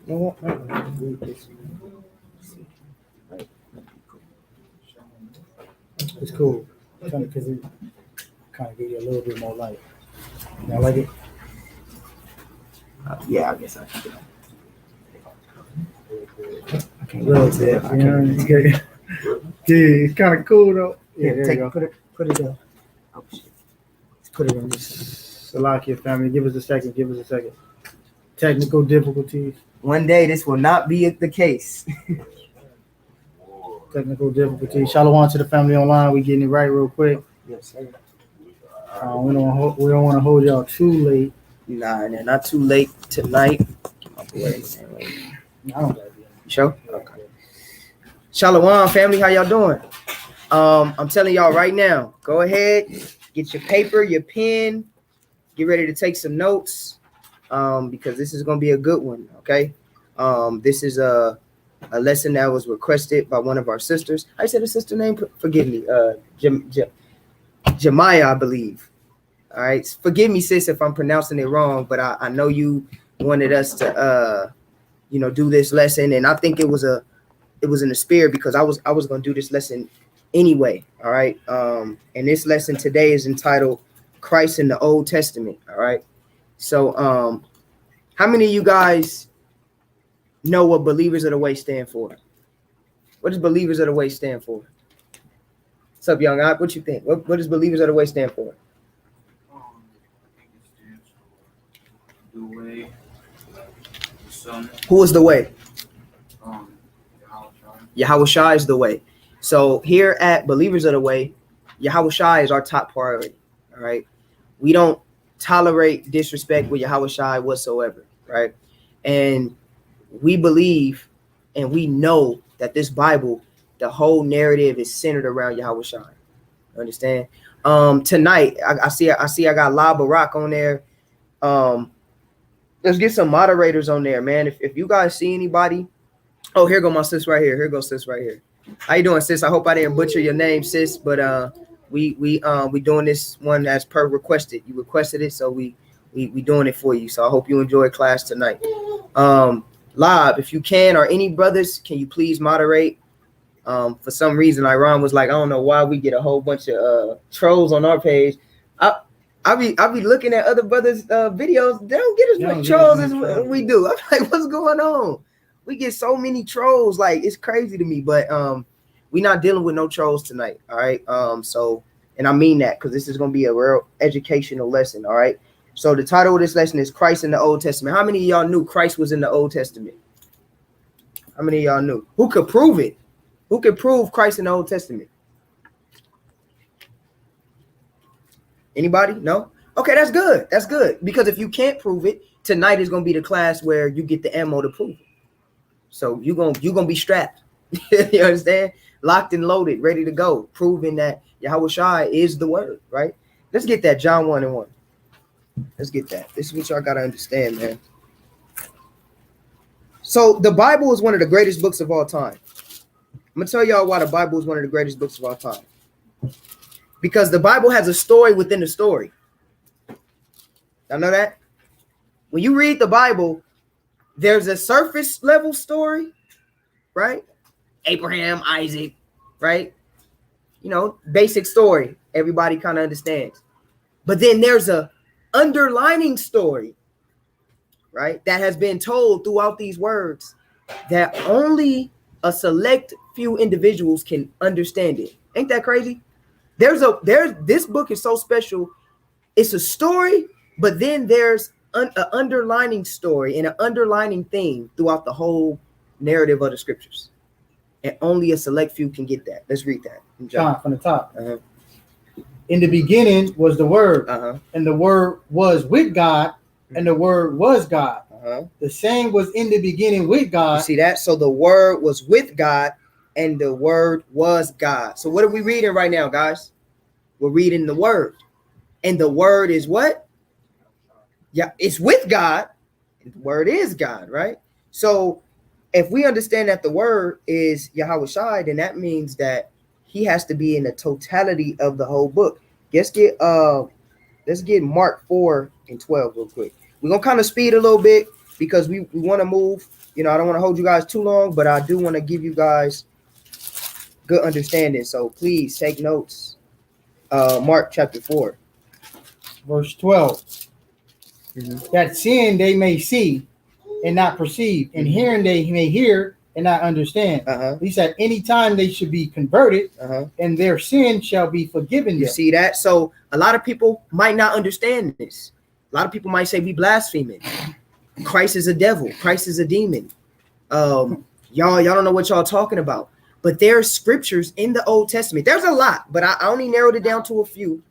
You know what? Read this. It's cool. Because it kind of give you a little bit more light. Y'all like it? Yeah, I guess I can do it. I can't really tell. I can't. It's good. Yeah, it's kind of cool though. Yeah, there you go. Put it up. Oh shit. Let's put it on this side. Salakia family, give us a second. Technical difficulties. One day this will not be the case. Technical difficulties. Shalom to the family online. We getting it right real quick. Yes, sir. We don't want to hold y'all too late. Nah, not too late tonight. I don't gotta be. You sure? Okay. Shalom family, how y'all doing? I'm telling y'all right now, go ahead, get your paper, your pen, get ready to take some notes, because this is gonna be a good one. Okay. This is a lesson that was requested by one of our sisters. I said the sister name, forgive me, Jemiah, I believe. All right, forgive me, sis, if I'm pronouncing it wrong, but I know you wanted us to do this lesson, and I think it was in the spirit, because I was going to do this lesson anyway. All right. And this lesson today is entitled Christ in the Old Testament. All right. So how many of you guys know what Believers of the Way stand for? What does Believers of the Way stand for? What's up, young Ock? What you think? What does Believers of the Way stand for? I think it stands for the way, the Son. Who is the way? Yahweh. Yahushua is the way. So here at Believers of the Way, Yahushua is our top priority. All right. We don't tolerate disrespect with Yahushua whatsoever. Right. And we believe and we know that this Bible, the whole narrative is centered around Yahushua. Understand? Tonight, I see I got La Barak on there. Let's get some moderators on there, man. If you guys see anybody. Oh, here go my sis right here. Here goes sis right here. How you doing, sis? I hope I didn't butcher your name, sis. But we doing this one as per requested. You requested it, so we doing it for you. So I hope you enjoy class tonight. Live, if you can, or any brothers, can you please moderate? For some reason, Iran was like, I don't know why we get a whole bunch of trolls on our page. I be looking at other brothers' videos. They don't get as much trolls as we do. I'm like, what's going on? We get so many trolls, like it's crazy to me. But we're not dealing with no trolls tonight. All right. So, and I mean that because this is gonna be a real educational lesson. All right. So the title of this lesson is Christ in the Old Testament. How many of y'all knew Christ was in the Old Testament? How many of y'all knew? Who could prove it? Who could prove Christ in the Old Testament? Anybody? No? Okay, that's good. That's good. Because if you can't prove it, tonight is gonna be the class where you get the ammo to prove it. So you're gonna be strapped. You understand? Locked and loaded, ready to go, proving that Yahushua is the word, right? Let's get that John 1:1. Let's get that. This is what y'all gotta understand, man. So the Bible is one of the greatest books of all time. I'm gonna tell y'all why the Bible is one of the greatest books of all time. Because the Bible has a story within the story. Y'all know that? When you read the Bible, there's a surface level story, right? Abraham, Isaac, right? You know, basic story. Everybody kind of understands. But then there's a underlining story, right? That has been told throughout these words that only a select few individuals can understand it. Ain't that crazy? This book is so special. It's a story, but then there's an underlining story and an underlining theme throughout the whole narrative of the scriptures. And only a select few can get that. Let's read that. From the top. In the beginning was the Word, and the Word was with God, and the Word was God. The same was in the beginning with God. You see that? So the Word was with God, and the Word was God. So what are we reading right now, guys? We're reading the Word. And the Word is what? Yeah, it's with God. And the Word is God, right? So if we understand that the Word is Yahushua, then that means that he has to be in the totality of the whole book. Let's get Mark 4:12 real quick. We're gonna kind of speed a little bit because we want to move, you know, I don't want to hold you guys too long, but I do want to give you guys good understanding. So please take notes. Mark chapter 4. Verse 12. That seeing they may see and not perceive, and hearing they may hear and not understand. He said any time they should be converted, and their sin shall be forgiven them. You see that? So a lot of people might not understand this. A lot of people might say we blaspheming. Christ is a devil. Christ is a demon. Y'all don't know what y'all talking about. But there's scriptures in the Old Testament. There's a lot, but I only narrowed it down to a few.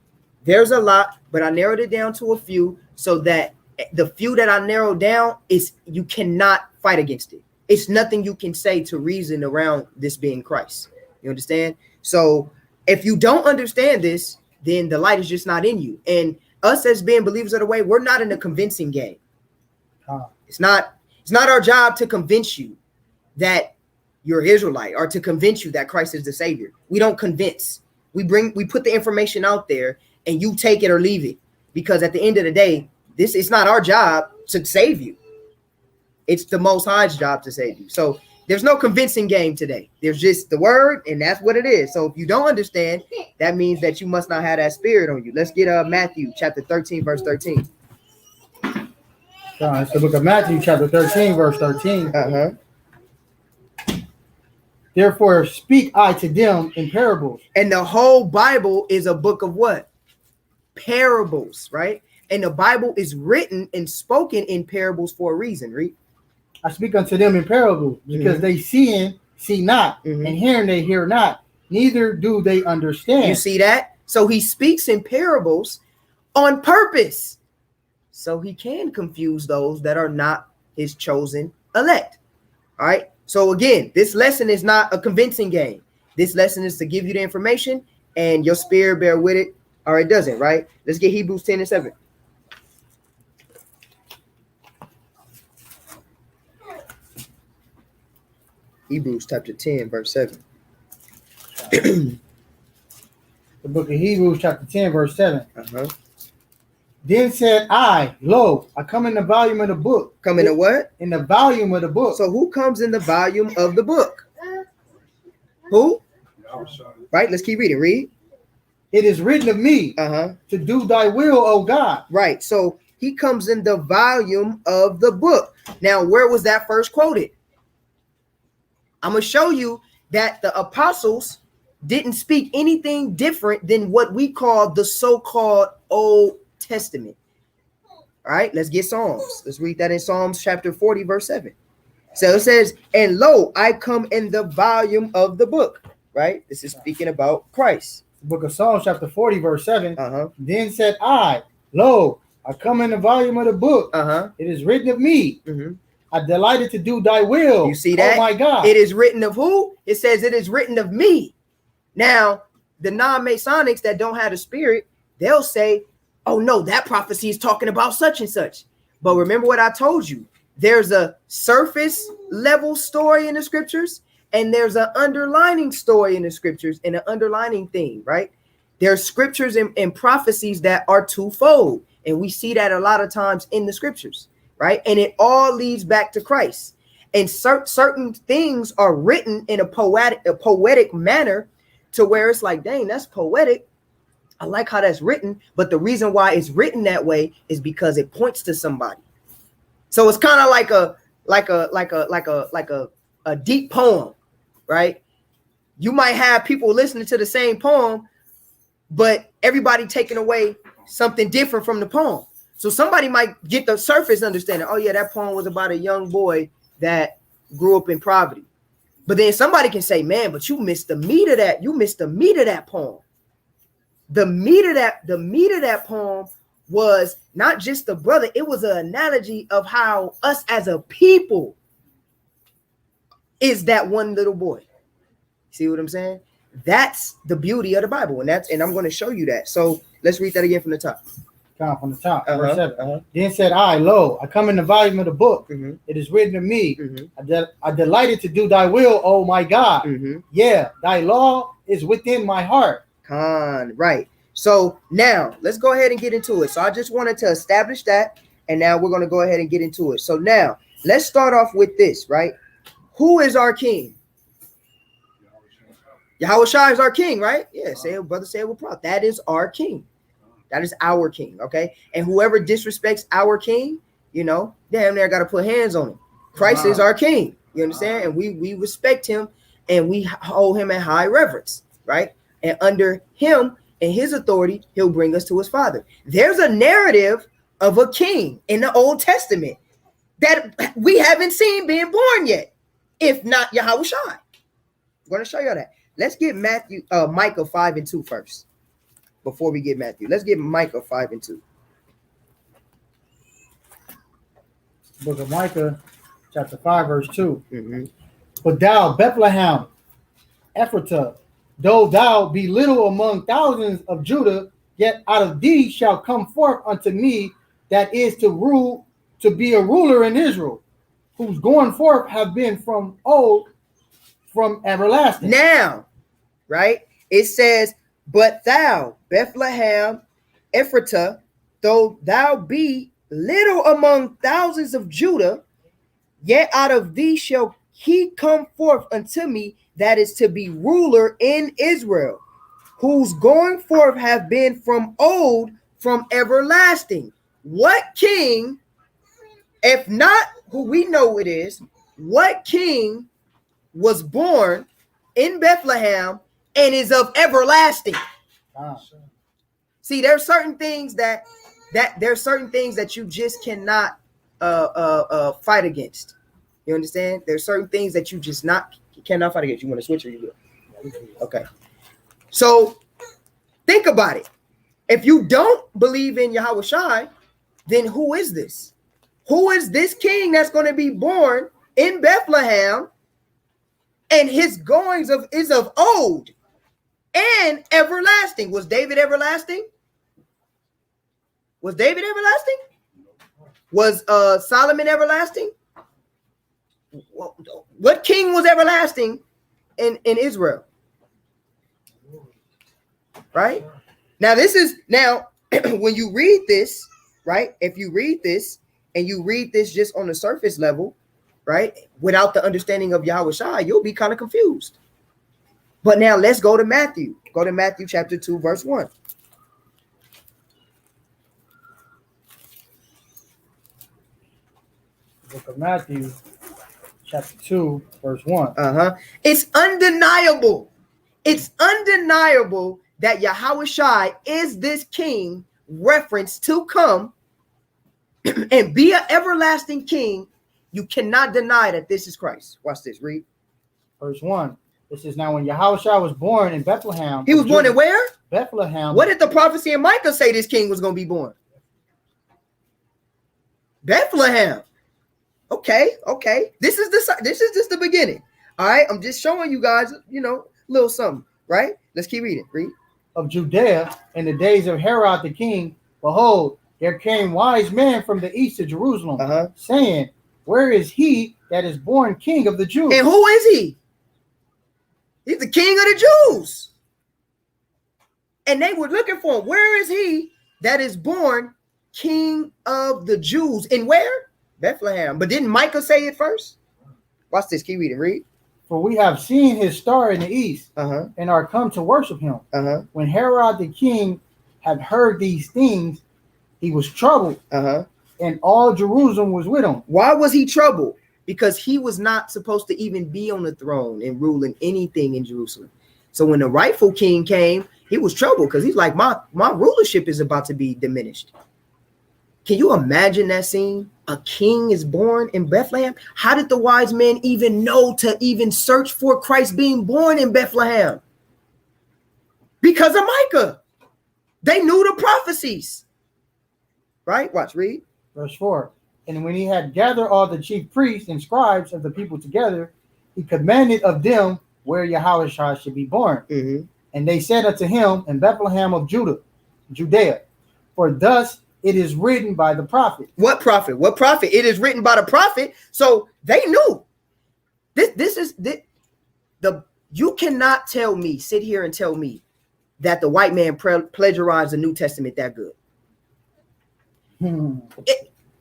There's a lot, but I narrowed it down to a few so that the few that I narrowed down is you cannot fight against it. It's nothing you can say to reason around this being Christ. You understand? So if you don't understand this, then the light is just not in you. And us as being believers of the way, we're not in a convincing game. It's not our job to convince you that you're Israelite or to convince you that Christ is the Savior. We don't convince. We put the information out there and you take it or leave it. Because at the end of the day, this is not our job to save you. It's the Most High's job to save you. So there's no convincing game today. There's just the word, and that's what it is. So if you don't understand, that means that you must not have that spirit on you. Let's get Matthew chapter 13, verse 13. It's the book of Matthew, chapter 13, verse 13. Therefore, speak I to them in parables. And the whole Bible is a book of what? Parables, right? And the Bible is written and spoken in parables for a reason, right? I speak unto them in parables, because they see not, and hearing they hear not, neither do they understand. You see that? So he speaks in parables on purpose, so he can confuse those that are not his chosen elect. All right. So again, this lesson is not a convincing game. This lesson is to give you the information and your spirit bear with it, or it doesn't, right? Let's get Hebrews 10 and 7. Hebrews chapter 10, verse 7. The book of Hebrews, chapter 10, verse 7. Then said I, lo, I come in the volume of the book. Come in the what? In the volume of the book. So who comes in the volume of the book? Who? Right, let's keep reading. Read. It is written of me to do thy will, O God. Right, so he comes in the volume of the book. Now, where was that first quoted? I'm going to show you that the apostles didn't speak anything different than what we call the so-called Old Testament. All right, let's get Psalms. Let's read that in Psalms chapter 40, verse 7. So it says, and lo, I come in the volume of the book. Right? This is speaking about Christ. The book of Psalms, chapter 40, verse 7. Then said I, lo, I come in the volume of the book. It is written of me. I delighted to do thy will. You see that? Oh my God. It is written of who? It says it is written of me. Now, the non-Masonics that don't have the spirit, they'll say, oh no, that prophecy is talking about such and such. But remember what I told you. There's a surface level story in the scriptures, and there's an underlining story in the scriptures and an underlining thing, right? There's scriptures and prophecies that are twofold. And we see that a lot of times in the scriptures. Right. And it all leads back to Christ. And certain things are written in a poetic manner to where it's like, dang, that's poetic. I like how that's written. But the reason why it's written that way is because it points to somebody. So it's kind of like a deep poem. Right. You might have people listening to the same poem, but everybody taking away something different from the poem. So somebody might get the surface understanding. Oh, yeah, that poem was about a young boy that grew up in poverty. But then somebody can say, man, but you missed the meat of that. You missed the meat of that poem. The meat of that poem was not just the brother. It was an analogy of how us as a people is that one little boy. See what I'm saying? That's the beauty of the Bible. And I'm going to show you that. So let's read that again from the top. From the top, verse 7. Then said I, lo, I come in the volume of the book. It is written of me. I delighted to do thy will, oh my God. Yeah, thy law is within my heart. Right. So now let's go ahead and get into it. So I just wanted to establish that. And now we're going to go ahead and get into it. So now let's start off with this, right? Who is our king? Yahweh Shai is our king, right? Yeah, say it, brother, say it with pride. That is our king. That is our king, okay? And whoever disrespects our king, you know, damn near got to put hands on him. Christ is our king, you understand? And we respect him and we hold him in high reverence, right? And under him and his authority, he'll bring us to his Father. There's a narrative of a king in the Old Testament that we haven't seen being born yet, if not Yahweh Shai. I'm going to show you that. Let's get Micah 5 and 2 first. Before we get Matthew, let's get Micah 5 and 2. Book of Micah, chapter 5, verse 2. Mm-hmm. But thou, Bethlehem, Ephratah, though thou be little among thousands of Judah, yet out of thee shall come forth unto me that is to rule, to be a ruler in Israel, whose going forth have been from old, from everlasting. Now, right, it says, but thou, Bethlehem, Ephratah, though thou be little among thousands of Judah, yet out of thee shall he come forth unto me that is to be ruler in Israel, whose going forth have been from old, from everlasting. What king, if not who we know it is, what king was born in Bethlehem and is of everlasting? See, there's certain things that you just cannot fight against. You understand? There's certain things that you just cannot fight against. You want to switch or you good? Okay. So think about it. If you don't believe in Yahweh Shai, then who is this? Who is this king that's going to be born in Bethlehem and his goings is of old and everlasting? Was David everlasting? Was David everlasting? Was Solomon everlasting? What king was everlasting in Israel? Right? Now when you read this, right? If you read this and you read this just on the surface level, right? Without the understanding of Yahweh Shai, you'll be kind of confused. But now let's go to Matthew. Go to Matthew chapter 2, verse 1. Book of Matthew, chapter 2, verse 1. It's undeniable. It's undeniable that Yahweh Shai is this king referenced to come and be an everlasting king. You cannot deny that this is Christ. Watch this. Read. Verse 1. This is now when Yahweh Shai was born in Bethlehem. He was born in where? Bethlehem. What did the prophecy in Micah say this king was going to be born? Bethlehem. Okay. This is just the beginning. All right. I'm just showing you guys, little something, right? Let's keep reading. Read. Of Judea in the days of Herod the king, behold, there came wise men from the east to Jerusalem, saying, where is he that is born king of the Jews? And who is he? He's the king of the Jews. And they were looking for him. Where is he that is born king of the Jews? And where? Bethlehem. But didn't Micah say it first? Watch this. Keep reading. Read. For we have seen his star in the east, and are come to worship him. When Herod the king had heard these things, he was troubled, and all Jerusalem was with him. Why was he troubled? Because he was not supposed to even be on the throne and ruling anything in Jerusalem. So when the rightful king came, he was troubled because he's like, my rulership is about to be diminished. Can you imagine that scene? A king is born in Bethlehem. How did the wise men even know to even search for Christ being born in Bethlehem? Because of Micah. They knew the prophecies. Right? Watch, read. Verse 4. And when he had gathered all the chief priests and scribes of the people together, he commanded of them where Yahweh Shai should be born. And they said unto him, in Bethlehem of Judea, for thus it is written by the prophet. What prophet? What prophet? It is written by the prophet. So they knew. You cannot tell me, sit here and tell me that the white man plagiarized the New Testament that good.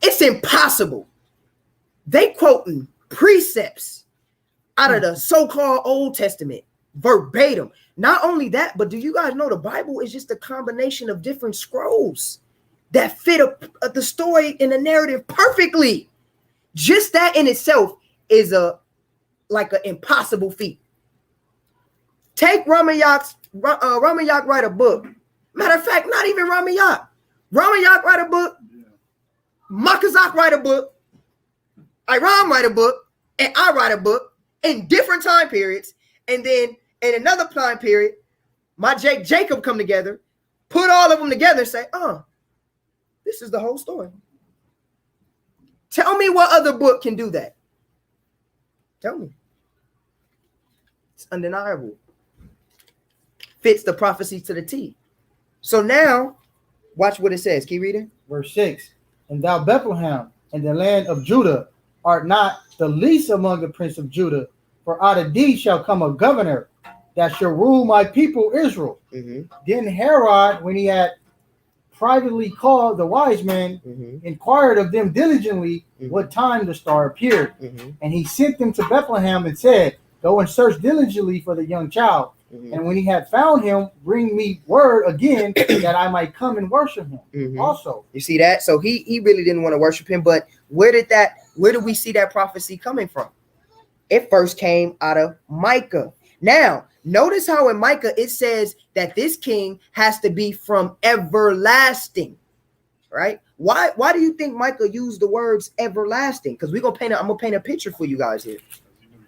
It's impossible. They quoting precepts out of the so-called Old Testament verbatim. Not only that, but do you guys know the Bible is just a combination of different scrolls that fit the story and the narrative perfectly. Just that in itself is like an impossible feat. Take Ramayak write a book. Matter of fact, not even Ramayak. Ramayak write a book. Melchizedek write a book. Iram write a book. And I write a book in different time periods. And then in another time period, my Jacob come together, put all of them together and say, this is the whole story. Tell me what other book can do that. Tell me. It's undeniable. Fits the prophecy to the T. So now, watch what it says. Keep reading. Verse 6. And thou, Bethlehem, in the land of Judah, art not the least among the prince of Judah, for out of thee shall come a governor that shall rule my people Israel. Then Herod, when he had privately called the wise men, inquired of them diligently what time the star appeared. And he sent them to Bethlehem and said, go and search diligently for the young child. And when he had found him, bring me word again that I might come and worship him. Also, you see that? So he really didn't want to worship him. But where did we see that prophecy coming from? It first came out of Micah. Now, notice how in Micah it says that this king has to be from everlasting, right? Why do you think Micah used the words everlasting? Because I'm gonna paint a picture for you guys here.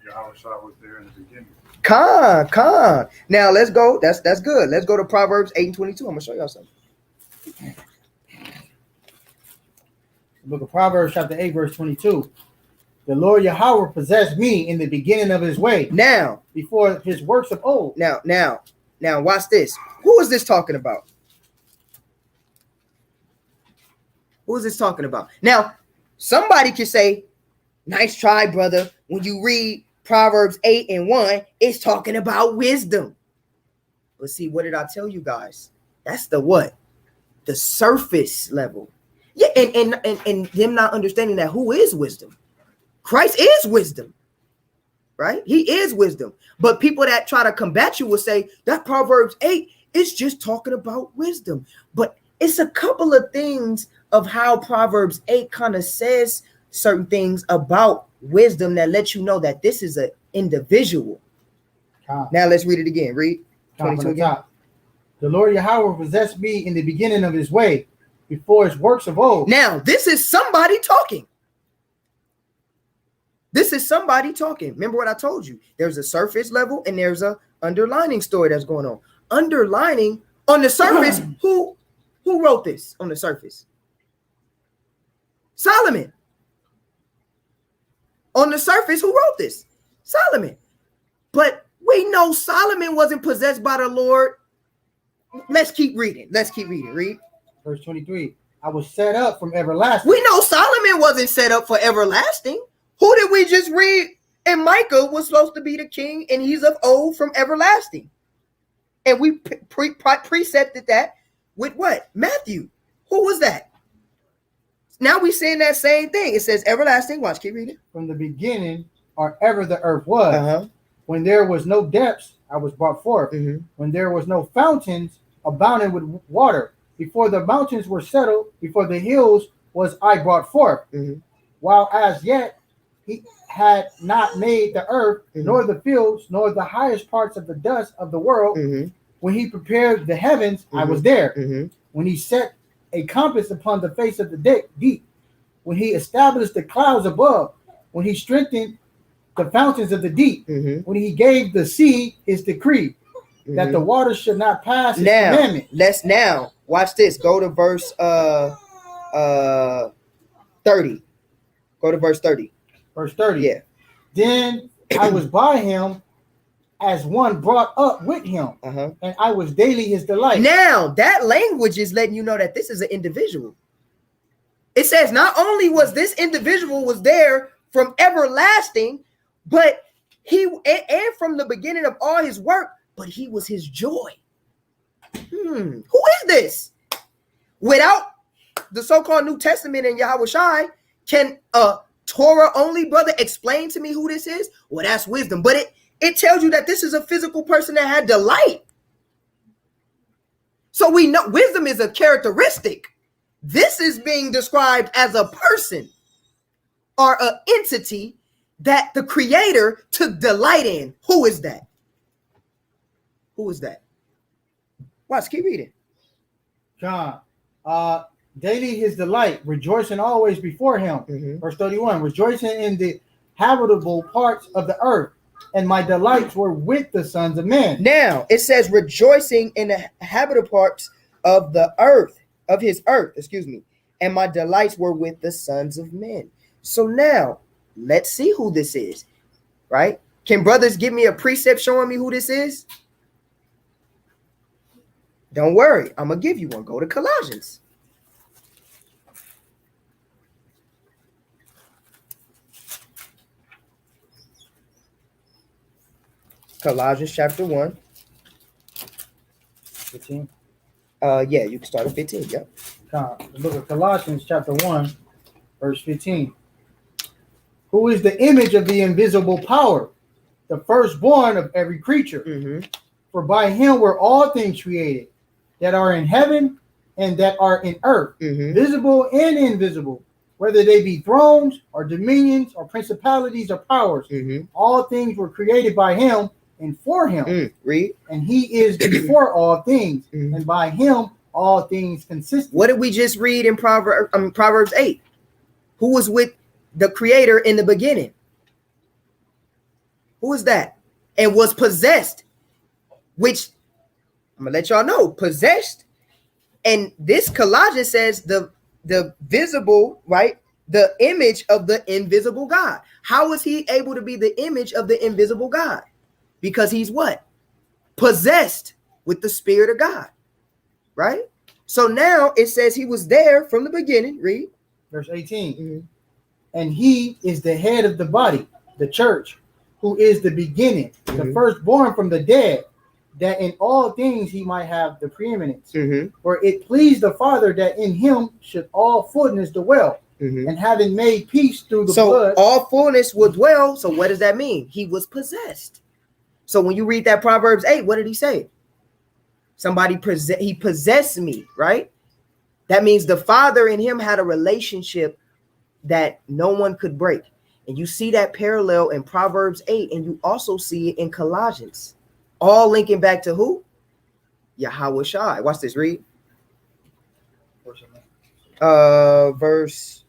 Yahweh was there in the beginning. Con. Now let's go. That's good. Let's go to Proverbs 8:22. I'm gonna show y'all something. Book of Proverbs, chapter 8, verse 22. The Lord Yahweh possessed me in the beginning of his way. Now, before his works of old. Now, watch this. Who is this talking about? Who is this talking about? Now, somebody can say, nice try, brother. When you read Proverbs 8:1, it's talking about wisdom. But see, what did I tell you guys? That's the what? The surface level. Yeah, and them not understanding that who is wisdom. Christ is wisdom, right? He is wisdom. But people that try to combat you will say that Proverbs 8 is just talking about wisdom. But it's a couple of things of how Proverbs 8 kind of says certain things about wisdom that let you know that this is an individual. Now let's read it again. Read 22 again. The Lord Yahweh possessed me in the beginning of his way, before his works of old. Now, this is somebody talking. This is somebody talking. Remember what I told you. There's a surface level and there's a underlining story that's going on. Underlining on the surface, who wrote this on the surface? Solomon. On the surface, who wrote this? Solomon. But we know Solomon wasn't possessed by the Lord. Let's keep reading. Read. Verse 23. I was set up from everlasting. We know Solomon wasn't set up for everlasting. Who did we just read? And Micah was supposed to be the king, and he's of old from everlasting. And we precepted that with what? Matthew. Who was that? Now we saying that same thing. It says everlasting. Watch, keep reading. From the beginning, or ever the earth was. When there was no depths, I was brought forth. When there was no fountains, abounding with water. Before the mountains were settled, before the hills was I brought forth. While as yet he had not made the earth, nor the fields, nor the highest parts of the dust of the world. When he prepared the heavens, I was there. When he set a compass upon the face of the deep. When he established the clouds above. When he strengthened the fountains of the deep. When he gave the sea his decree, that the waters should not pass his commandment. Let's now watch this. Go to verse 30. Go to verse 30. Verse 30. Yeah. Then I was by him as one brought up with him, and I was daily his delight. Now that language is letting you know that this is an individual. It says not only was this individual was there from everlasting, but he and from the beginning of all his work, but he was his joy. Who is this? Without the so-called New Testament and Yahweh Shai, can a Torah only, brother, explain to me who this is. Well, that's wisdom. But it tells you that this is a physical person that had delight. So we know wisdom is a characteristic. This is being described as a person or an entity that the creator took delight in. Who is that? Who is that? Watch, keep reading. John, daily his delight, rejoicing always before him. Verse 31, rejoicing in the habitable parts of the earth, and my delights were with the sons of men. Now it says rejoicing in the habitable parts of the earth, of his earth, and my delights were with the sons of men. So now let's see who this is, right? Can brothers give me a precept showing me who this is? Don't worry, I'm gonna give you one. Go to Colossians. Colossians chapter 1. 15. Yeah, you can start at 15. Yep. The book of Colossians chapter 1, verse 15. Who is the image of the invisible power, the firstborn of every creature? For by him were all things created, that are in heaven and that are in earth, visible and invisible, whether they be thrones or dominions or principalities or powers. All things were created by him and for him. Read. And he is before all things, and by him all things consist. What did we just read in Proverbs 8? Who was with the creator in the beginning? Who is that? And was possessed, which I'm gonna let y'all know, possessed. And this Colossians says the visible, right? The image of the invisible God. How is he able to be the image of the invisible God? Because he's what? Possessed with the Spirit of God, right? So now it says he was there from the beginning. Read. Verse 18. And he is the head of the body, the church, who is the beginning, the firstborn from the dead, that in all things he might have the preeminence. For it pleased the Father that in him should all fullness dwell, and having made peace through the blood. So all fullness would dwell. So what does that mean? He was possessed. So when you read that Proverbs 8, what did he say? He possessed me, right? That means the Father in him had a relationship that no one could break. And you see that parallel in Proverbs 8, and you also see it in Colossians. All linking back to who? Yahweh Shai. Watch this, read. Verse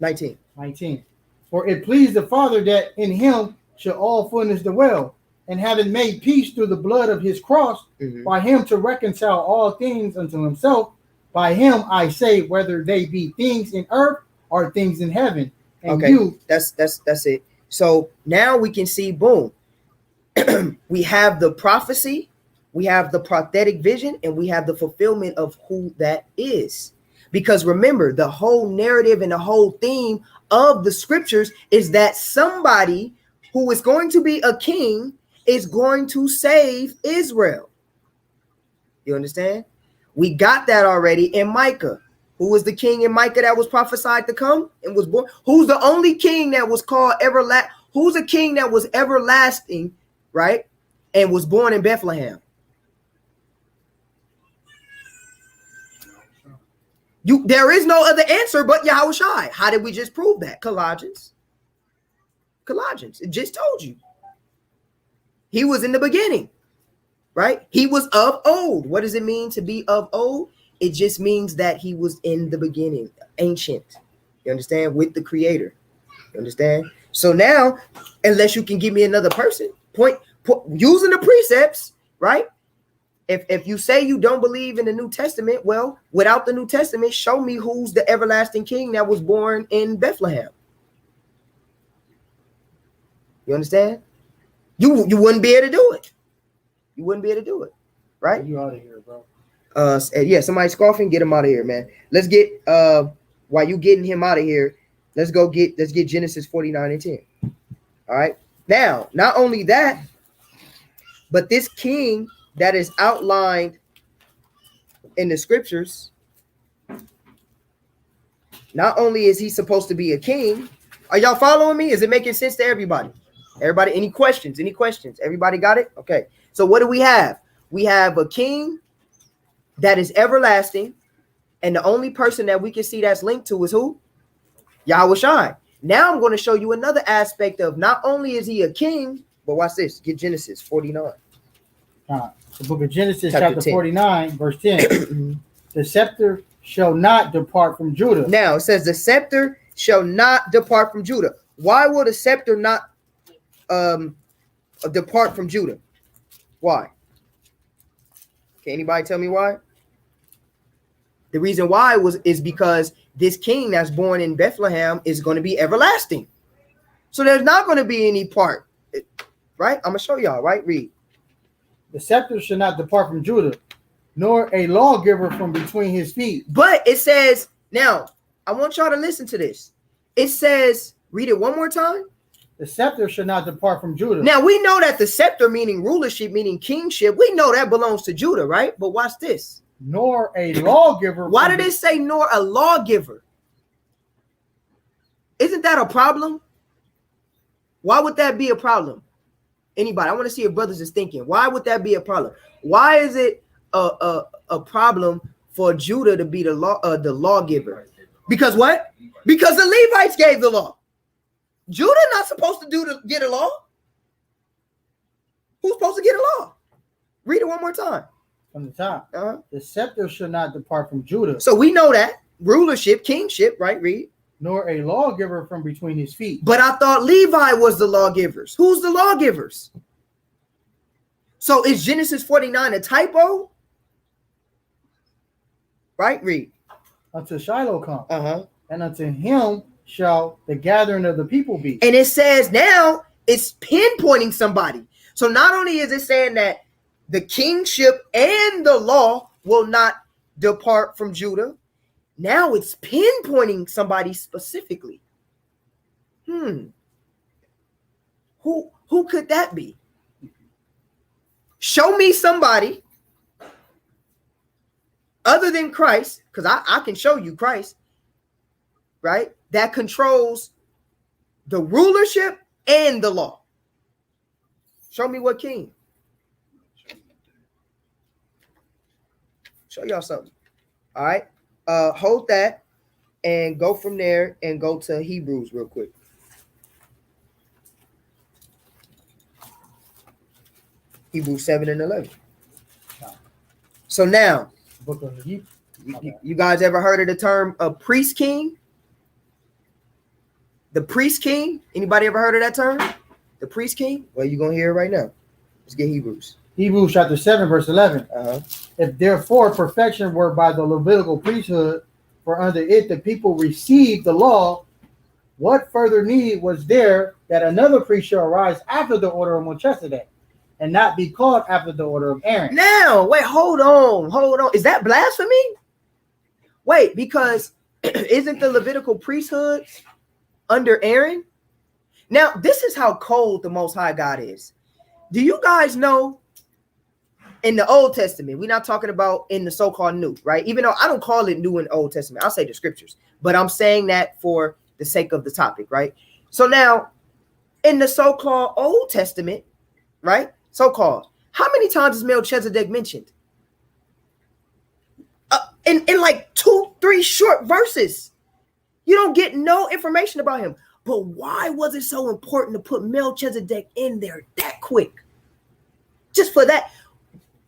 19. 19. For it pleased the Father that in him should all fullness dwell, and having made peace through the blood of his cross, by him to reconcile all things unto himself. By him I say, whether they be things in earth or things in heaven. And okay, that's it. So now we can see, boom, we have the prophecy, we have the prophetic vision, and we have the fulfillment of who that is. Because remember, the whole narrative and the whole theme of the scriptures is that somebody who is going to be a king is going to save Israel. You understand? We got that already in Micah. Who was the king in Micah that was prophesied to come and was born? Who's the only king that was called everlasting? Who's a king that was everlasting, right? And was born in Bethlehem? There is no other answer but Yahweh Shai. How did we just prove that? Colossians. It just told you. He was in the beginning, right? He was of old. What does it mean to be of old? It just means that he was in the beginning, ancient. You understand? With the creator. You understand? So now, unless you can give me another person, using the precepts, right? If you say you don't believe in the New Testament, well, without the New Testament, show me who's the everlasting king that was born in Bethlehem. You understand? You wouldn't be able to do it. You wouldn't be able to do it, right? You out of here, bro. Yeah, somebody scoffing, get him out of here, man. Let's get while you getting him out of here, let's get Genesis 49 and 10. All right. Now, not only that, but this king that is outlined in the scriptures, not only is he supposed to be a king, Are y'all following me? Is it making sense to everybody? Everybody, any questions? Any questions? Everybody got it? Okay. So what do we have? We have a king that is everlasting, and the only person that we can see that's linked to is who? Yahweh Shai. Now I'm going to show you another aspect of not only is he a king, but watch this. Get Genesis 49. The book of Genesis, Chapter chapter 10. 49, verse 10. The scepter shall not depart from Judah. Now it says the scepter shall not depart from Judah. Why will the scepter not depart from Judah? Why? Can anybody tell me why? The reason why is because this king that's born in Bethlehem is going to be everlasting. So there's not going to be any part, right? I'm going to show y'all, right? Read. The scepter shall not depart from Judah, nor a lawgiver from between his feet. But it says, now, I want y'all to listen to this. It says, read it one more time. The scepter shall not depart from Judah. Now, we know that the scepter, meaning rulership, meaning kingship, we know that belongs to Judah, right? But watch this. Nor a lawgiver. Why did it say nor a lawgiver? Isn't that a problem? Why would that be a problem? Anybody? I want to see if brothers is thinking. Why would that be a problem? Why is it a problem for Judah to be the lawgiver? Because what? Because the Levites gave the law. Judah not supposed to get a law. Who's supposed to get a law? Read it one more time. From the top. The scepter shall not depart from Judah. So we know that. Rulership, kingship, right? Read. Nor a lawgiver from between his feet. But I thought Levi was the lawgivers. Who's the lawgivers? So is Genesis 49 a typo? Right? Read. Until Shiloh come. And unto him shall the gathering of the people be. And it says now it's pinpointing somebody. So not only is it saying that the kingship and the law will not depart from Judah, now it's pinpointing somebody specifically. Who could that be? Show me somebody other than Christ, because I can show you Christ, right? That controls the rulership and the law. Show me what king. Show y'all something. All right. Hold that and go from there and go to Hebrews real quick. Hebrews 7 and 11. So now, you guys ever heard of the term a priest king? The priest king? Anybody ever heard of that term? The priest king? Well, you're going to hear it right now. Let's get Hebrews. Hebrews chapter 7, verse 11. If therefore perfection were by the Levitical priesthood, for under it the people received the law, what further need was there that another priest should arise after the order of Melchizedek, and not be called after the order of Aaron? Now, wait, hold on. Is that blasphemy? Wait, because isn't the Levitical priesthood under Aaron? Now, this is how cold the Most High God is. Do you guys know in the Old Testament, we're not talking about in the so-called New, right? Even though I don't call it New in Old Testament, I'll say the scriptures, but I'm saying that for the sake of the topic, right? So now, in the so-called Old Testament, right? So-called, how many times is Melchizedek mentioned? In like 2-3 short verses. You don't get no information about him. But why was it so important to put Melchizedek in there that quick? Just for that.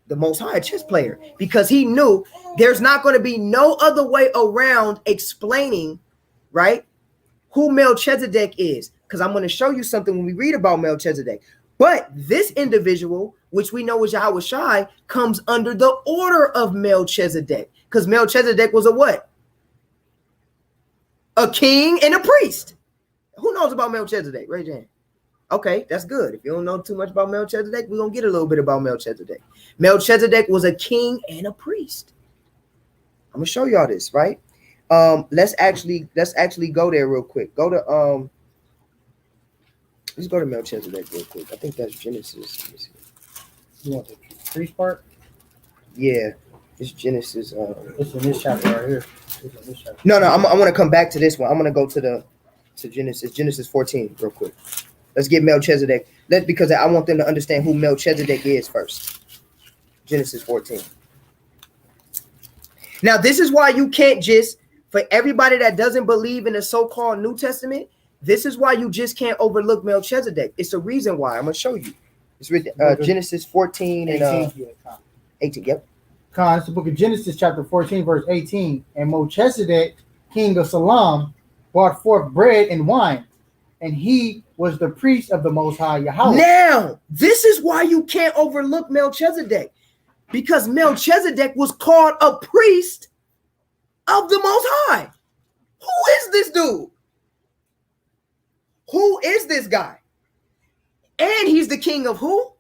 The Most High chess player, because he knew there's not going to be no other way around explaining, right, who Melchizedek is, because I'm going to show you something when we read about Melchizedek. But this individual, which we know is Yahweh Shai, comes under the order of Melchizedek, because Melchizedek was a what? A king and a priest. Who knows about Melchizedek? Raise your hand. Okay, that's good. If you don't know too much about Melchizedek, we're going to get a little bit about Melchizedek. Melchizedek was a king and a priest. I'm going to show y'all this, right? Let's actually go there real quick. Let's go to Melchizedek real quick. I think that's Genesis. You want the priest part? Yeah, it's Genesis. It's in this chapter right here. No, I want to come back to this one. I'm going to go to to Genesis 14 real quick. Let's get Melchizedek. Because I want them to understand who Melchizedek is first. Genesis 14. Now, this is why you can't just, for everybody that doesn't believe in the so-called New Testament, this is why you just can't overlook Melchizedek. It's a reason why. I'm going to show you. It's written Genesis 14 and 18. Yep. It's the book of Genesis, chapter 14, verse 18. And Melchizedek, king of Salem, brought forth bread and wine, and he was the priest of the Most High Yahweh. Now, this is why you can't overlook Melchizedek, because Melchizedek was called a priest of the Most High. Who is this dude? Who is this guy? And he's the king of who?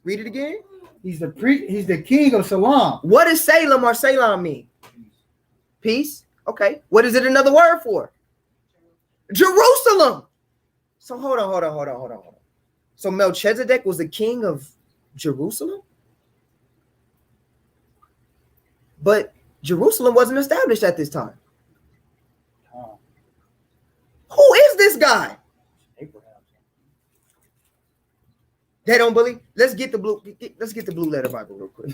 Read it again. He's the king of Salem. What does Salem or Salem mean? Peace. Okay. What is it another word for? Jerusalem. So hold on. So Melchizedek was the king of Jerusalem? But Jerusalem wasn't established at this time. Who is this guy? They don't believe. Let's get the blue letter Bible real quick.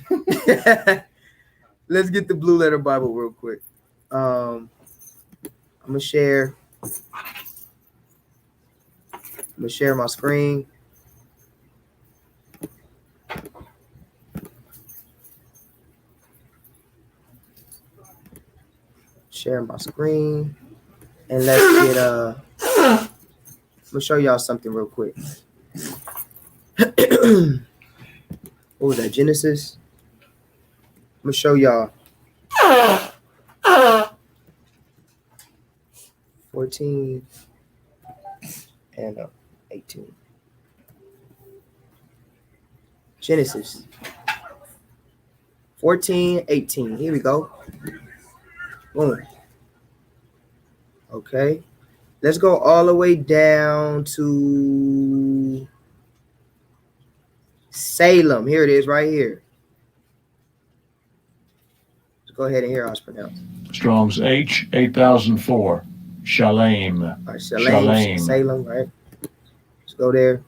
Let's get the blue letter Bible real quick. I'm gonna share my screen. Share my screen, and let's get I'm gonna show y'all something real quick. What was that? Genesis. I'm gonna show y'all 14 and 18. Genesis 14, 18. Here we go. Boom. Okay. Let's go all the way down to Salem. Here it is right here. Let's go ahead and hear how it's pronounced. Strong's H 8004. Shalem. All right, Shalem. Salem, right? Let's go there.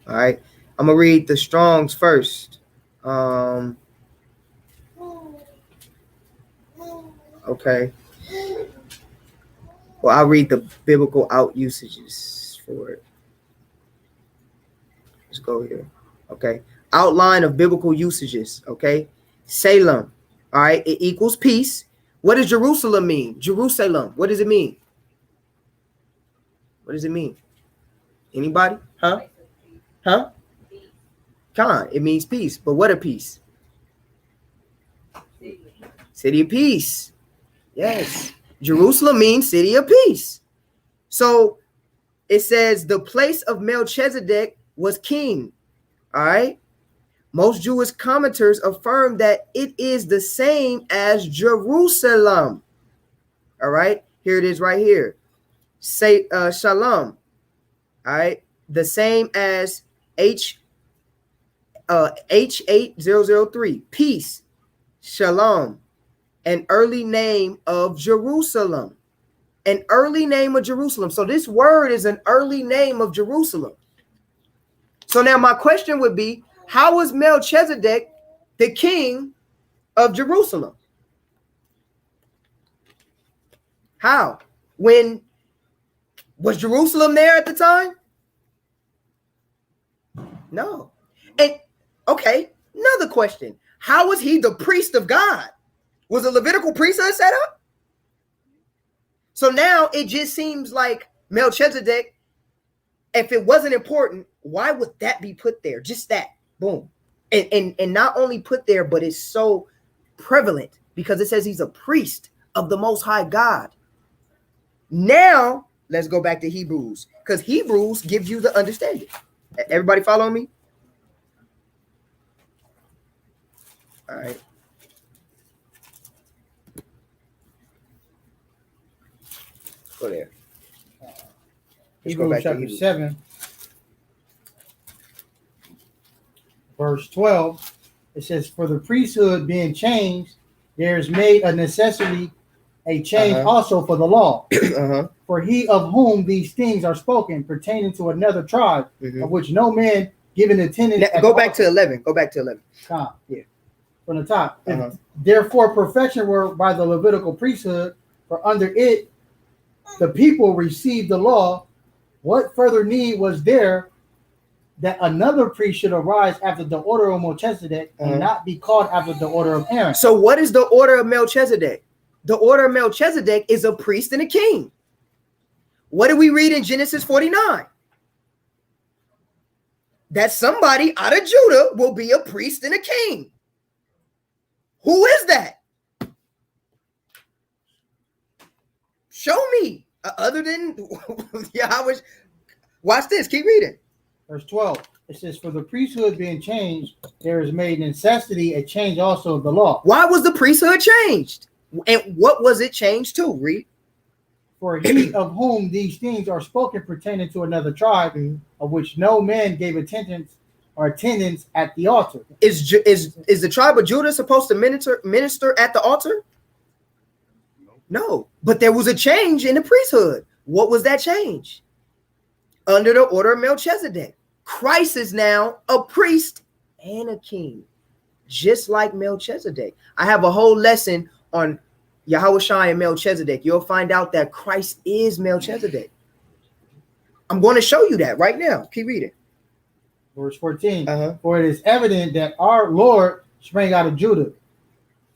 All right. I'm going to read the Strong's first. Okay. Well, I'll read the biblical out usages for it. Let's go here. Okay. Outline of biblical usages. Okay. Salem. All right. It equals peace. What does Jerusalem mean? Jerusalem. What does it mean? What does it mean? Anybody? Huh? Huh? Con. It means peace. But what a peace? City of peace. Yes. Jerusalem means city of peace. So it says the place of Melchizedek was king. All right. Most Jewish commenters affirm that it is the same as Jerusalem. All right. Here it is right here. Say Shalom. All right. The same as H8003. Peace. Shalom. An early name of Jerusalem. An early name of Jerusalem. So this word is an early name of Jerusalem. So now my question would be, how was Melchizedek the king of Jerusalem? How? When was Jerusalem there at the time? No. And okay, another question. How was he the priest of God? Was a Levitical priesthood set up? So now it just seems like Melchizedek, if it wasn't important, why would that be put there? Just that. Boom. And not only put there, but it's so prevalent because it says he's a priest of the Most High God. Now, let's go back to Hebrews because Hebrews gives you the understanding. Everybody follow me? All right. Go there. Hebrews chapter 7, verse 12. It says, for the priesthood being changed, there is made a necessity a change also for the law. Uh-huh. For he of whom these things are spoken pertaining to another tribe, of which no man given attendance. Now, go back to 11. Go back to 11. Yeah. From the top. If therefore perfection were by the Levitical priesthood, for under it the people received the law, what further need was there that another priest should arise after the order of Melchizedek and not be called after the order of Aaron? So what is the order of Melchizedek? The order of Melchizedek is a priest and a king. What do we read in Genesis 49? That somebody out of Judah will be a priest and a king. Who is that? Show me. Other than Yahweh. Watch this. Keep reading. Verse 12. It says, for the priesthood being changed, there is made necessity a change also of the law. Why was the priesthood changed? And what was it changed to? Read. For he of whom these things are spoken pertaining to another tribe, of which no man gave attendance at the altar. Is the tribe of Judah supposed to minister at the altar? No, but there was a change in the priesthood. What was that change? Under the order of Melchizedek, Christ is now a priest and a king, just like Melchizedek. I have a whole lesson on Yahushua and Melchizedek. You'll find out that Christ is Melchizedek. I'm going to show you that right now. Keep reading. Verse 14. For it is evident that our Lord sprang out of Judah,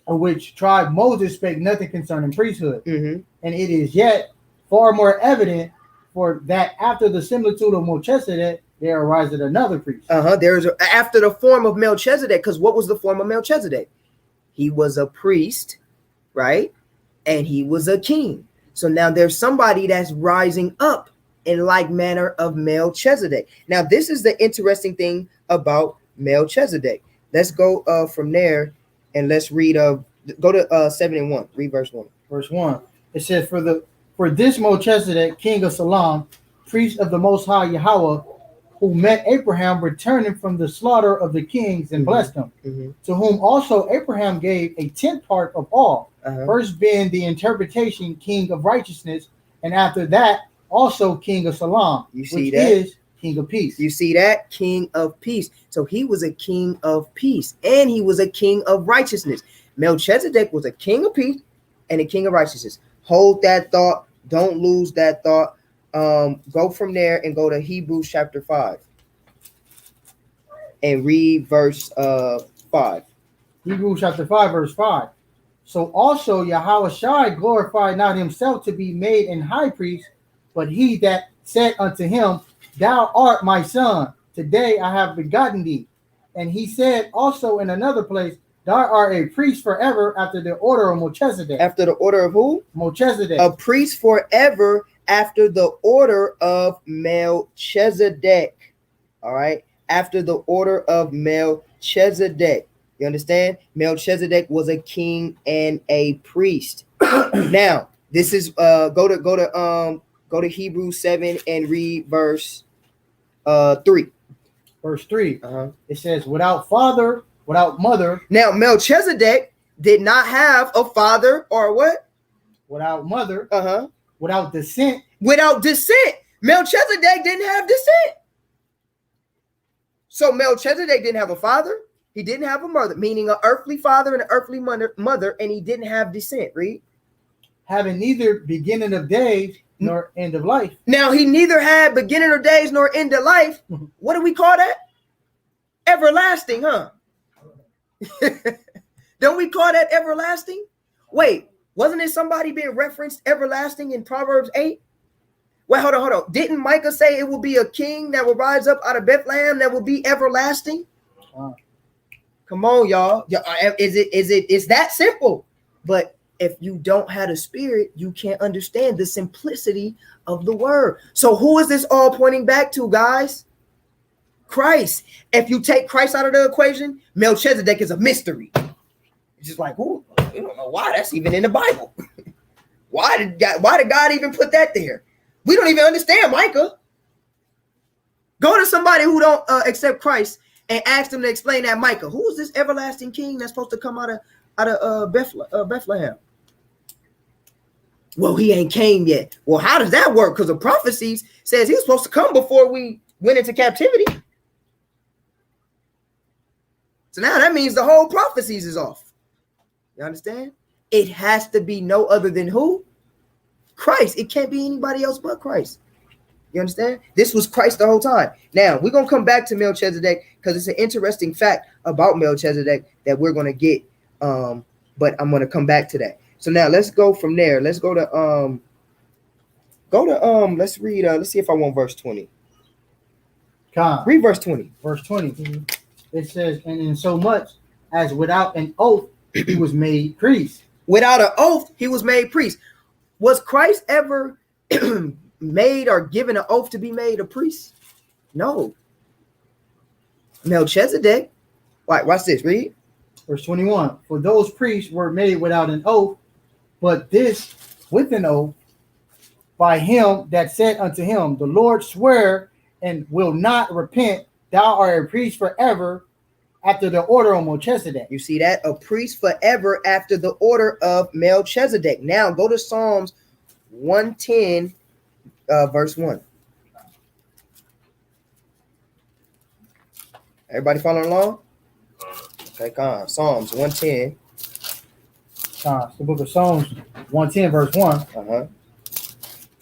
of which tribe Moses spake nothing concerning priesthood. And it is yet far more evident for that after the similitude of Melchizedek, there arises another priest. There's after the form of Melchizedek, because what was the form of Melchizedek? He was a priest, right? And he was a king. So now there's somebody that's rising up in like manner of Melchizedek. Now, this is the interesting thing about Melchizedek. Let's go from there and let's read go to 7 and 1. Read verse 1. Verse 1. It says, for this Melchizedek, king of Salem, priest of the Most High Yahweh, who met Abraham returning from the slaughter of the kings and blessed him, to whom also Abraham gave a tenth part of all, first being the interpretation king of righteousness, and after that also king of Salem, which is king of peace. You see that? King of peace. So he was a king of peace and he was a king of righteousness. Melchizedek was a king of peace and a king of righteousness. Hold that thought. Don't lose that thought. Go from there and go to Hebrews chapter 5 and read verse 5. Hebrews chapter 5, verse 5. So also Yahushua glorified not himself to be made an high priest, but he that said unto him, thou art my son, today I have begotten thee. And he said also in another place, thou art a priest forever after the order of Melchizedek. After the order of who? Melchizedek. A priest forever after the order of Melchizedek. All right. After the order of Melchizedek. You understand? Melchizedek was a king and a priest. Now, this is go to Hebrews 7 and read verse 3. Verse 3. It says, without father, without mother. Now, Melchizedek did not have a father or what? Without mother. Without descent. Without descent. Melchizedek didn't have descent. So Melchizedek didn't have a father. He didn't have a mother, meaning an earthly father and an earthly mother, and he didn't have descent. Read. Having neither beginning of days nor end of life. Now, he neither had beginning of days nor end of life. What do we call that? Everlasting, huh? Don't we call that everlasting? Wait, wasn't it somebody being referenced everlasting in Proverbs 8? Wait, hold on. Didn't Micah say it will be a king that will rise up out of Bethlehem that will be everlasting? Come on, y'all. It's that simple. But if you don't have a spirit, you can't understand the simplicity of the word. So who is this all pointing back to, guys? Christ. If you take Christ out of the equation, Melchizedek is a mystery. It's just like, ooh, we don't know why that's even in the Bible. Why did God even put that there? We don't even understand Micah. Go to somebody who don't accept Christ and ask them to explain that Micah. Who is this everlasting king that's supposed to come out of Bethlehem? Well, he ain't came yet. Well, how does that work? Because the prophecies says he was supposed to come before we went into captivity. So now that means the whole prophecies is off. You understand? It has to be no other than who? Christ. It can't be anybody else but Christ. You understand? This was Christ the whole time. Now, we're going to come back to Melchizedek because it's an interesting fact about Melchizedek that we're going to get. But I'm going to come back to that. So now let's go from there. Let's go to let's read let's see if I want verse 20. Read verse 20. Verse 20. It says, and in so much as without an oath he was made priest. Without an oath, he was made priest. Was Christ ever made or given an oath to be made a priest? No. Melchizedek. Right, watch this. Read. Verse 21. For those priests were made without an oath, but this with an oath by him that said unto him, the Lord swear and will not repent, thou art a priest forever after the order of Melchizedek. You see that? A priest forever after the order of Melchizedek. Now go to Psalms 110, verse 1. Everybody following along? Okay, come on. Psalms 110. The book of Psalms 110, verse 1. Uh-huh.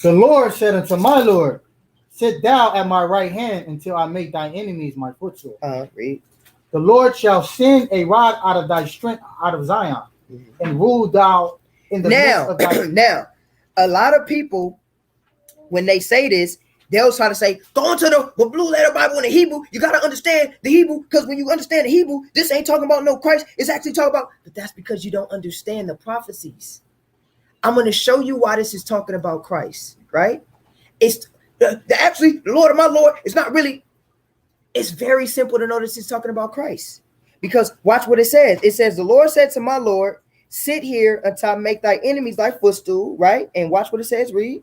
The Lord said unto my Lord, sit thou at my right hand until I make thy enemies my footstool. Read. The Lord shall send a rod out of thy strength, out of Zion, and rule thou in the midst of thy... Now, a lot of people, when they say this, they'll try to say, go into the blue letter Bible in the Hebrew. You got to understand the Hebrew, because when you understand the Hebrew, this ain't talking about no Christ. It's actually talking about, but that's because you don't understand the prophecies. I'm going to show you why this is talking about Christ, right? It's actually the Lord of my Lord. It's not really. It's very simple to know this is talking about Christ, because watch what it says. It says, the Lord said to my Lord, sit here until I make thy enemies thy footstool, right? And watch what it says. Read.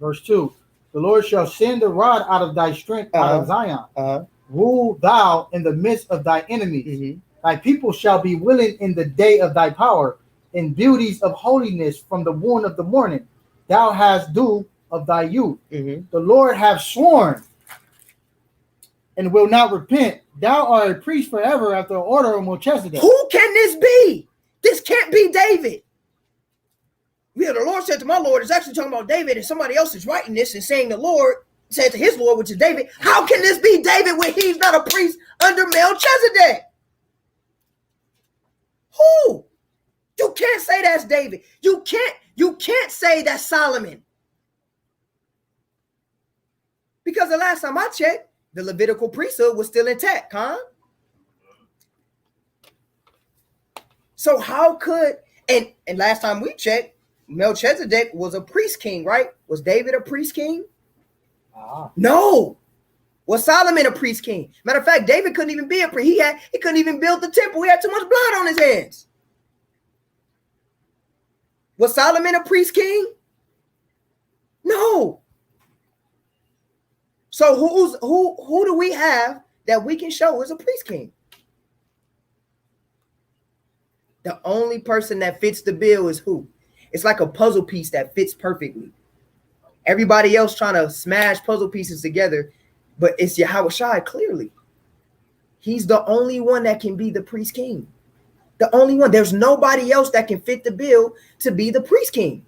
Verse 2. The Lord shall send a rod out of thy strength, out of Zion. Rule thou in the midst of thy enemies. Thy people shall be willing in the day of thy power, in beauties of holiness from the womb of the morning. Thou hast dew of thy youth. The Lord hath sworn and will not repent. Thou art a priest forever after the order of Melchizedek. Who can this be? This can't be David. Yeah, the Lord said to my Lord, it's actually talking about David, and somebody else is writing this and saying the Lord said to his Lord, which is David. How can this be David when he's not a priest under Melchizedek? Who? You can't say that's David. You can't say that's Solomon. Because the last time I checked, the Levitical priesthood was still intact, huh? So how could, and last time we checked, Melchizedek was a priest king, right? Was David a priest king? No. Was Solomon a priest king? Matter of fact, David couldn't even be a priest. He couldn't even build the temple. He had too much blood on his hands. Was Solomon a priest king? No. So who do we have that we can show is a priest king? The only person that fits the bill is who? It's like a puzzle piece that fits perfectly. Everybody else trying to smash puzzle pieces together, but it's Yahweh Shai clearly. He's the only one that can be the priest king. The only one. There's nobody else that can fit the bill to be the priest king.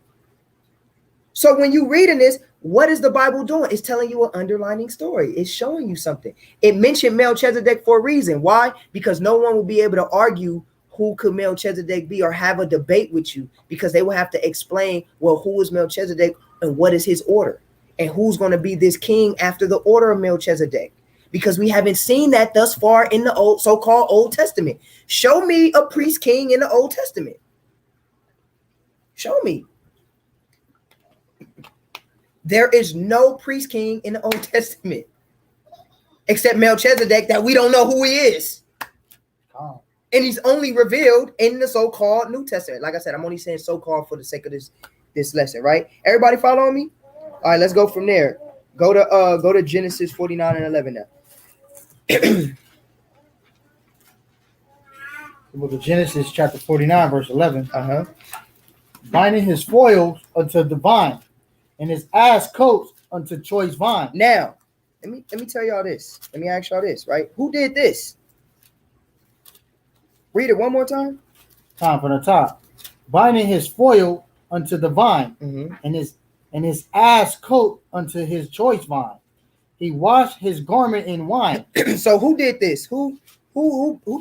So when you reading this, what is the Bible doing? It's telling you an underlining story. It's showing you something. It mentioned Melchizedek for a reason. Why? Because no one will be able to argue who could Melchizedek be or have a debate with you, because they will have to explain, well, who is Melchizedek and what is his order and who's going to be this king after the order of Melchizedek, because we haven't seen that thus far in the old so-called Old Testament. Show me a priest king in the Old Testament. Show me. There is no priest king in the Old Testament except Melchizedek that we don't know who he is. And he's only revealed in the so-called New Testament. Like I said, I'm only saying so-called for the sake of this lesson, right? Everybody following me? All right, let's go from there. Go to Genesis 49 and 11 now. The book of Genesis, chapter 49, verse 11. binding his foils unto the vine, and his ass coats unto choice vine. Now, let me tell y'all this. Let me ask y'all this, right? Who did this? Read it one more time. Time from the top. Binding his foil unto the vine, Mm-hmm. and his ass coat unto his choice vine. He washed his garment in wine. So who did this? Who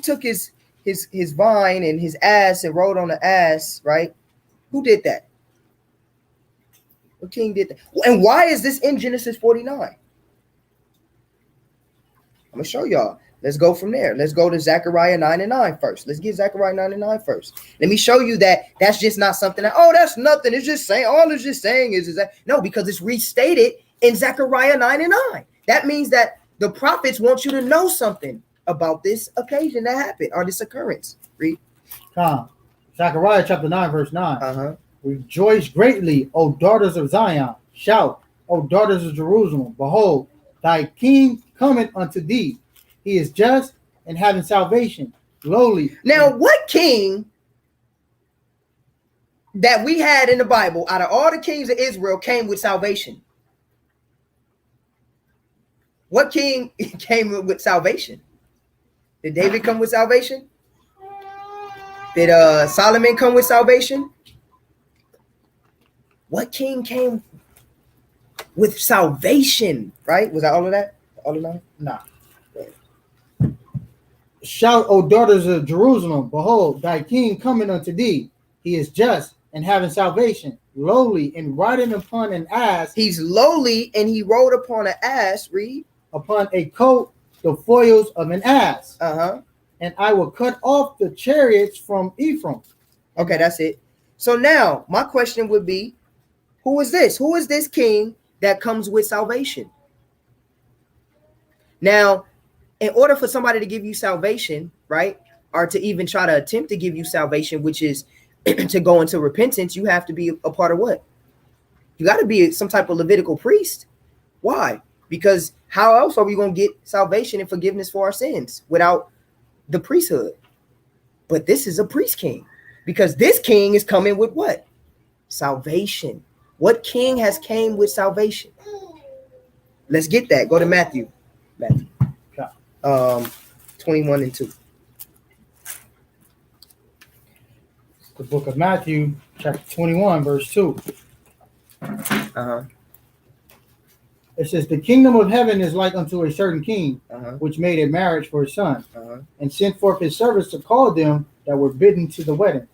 took his vine and his ass and rode on the ass, right? Who did that? What king did that? And why is this in Genesis 49? I'm gonna show y'all. Let's go from there. Let's go to Zechariah 9 and 9 first. Let's get Zechariah 9 and 9 first. Let me show you that that's just not something that, oh, that's nothing. It's just saying, all it's just saying is that, no, because it's restated in Zechariah 9 and 9. That means that the prophets want you to know something about this occasion that happened or this occurrence. Read. Zechariah chapter 9, verse 9. Uh-huh. Rejoice greatly, O daughters of Zion. Shout, O daughters of Jerusalem. Behold, thy king cometh unto thee. He is just and having salvation, lowly. Now, what king that we had in the Bible out of all the kings of Israel came with salvation? What king came with salvation? Did David come with salvation? Did Solomon come with salvation? What king came with salvation? Right? Was that all of that? All of that? Nah. Shout, O daughters of Jerusalem. Behold, thy king cometh unto thee. He is just and having salvation, lowly and riding upon an ass. He's lowly and he rode upon an ass. Read. Upon a coat, the foils of an ass. Uh-huh. And I will cut off the chariots from Ephraim. Okay, that's it. So now my question would be, who is this? Who is this king that comes with salvation? Now, in order for somebody to give you salvation, right, or to even try to attempt to give you salvation, which is to go into repentance, you have to be a part of what? You got to be some type of Levitical priest. Why? Because how else are we going to get salvation and forgiveness for our sins without the priesthood? But this is a priest king, because this king is coming with what? Salvation. What king has came with salvation? Let's get that. Go to Matthew. 21 and 2. The book of Matthew, chapter 21, verse 2. Uh-huh. It says, the kingdom of heaven is like unto a certain king, Uh-huh. which made a marriage for his son, Uh-huh. and sent forth his servants to call them that were bidden to the wedding,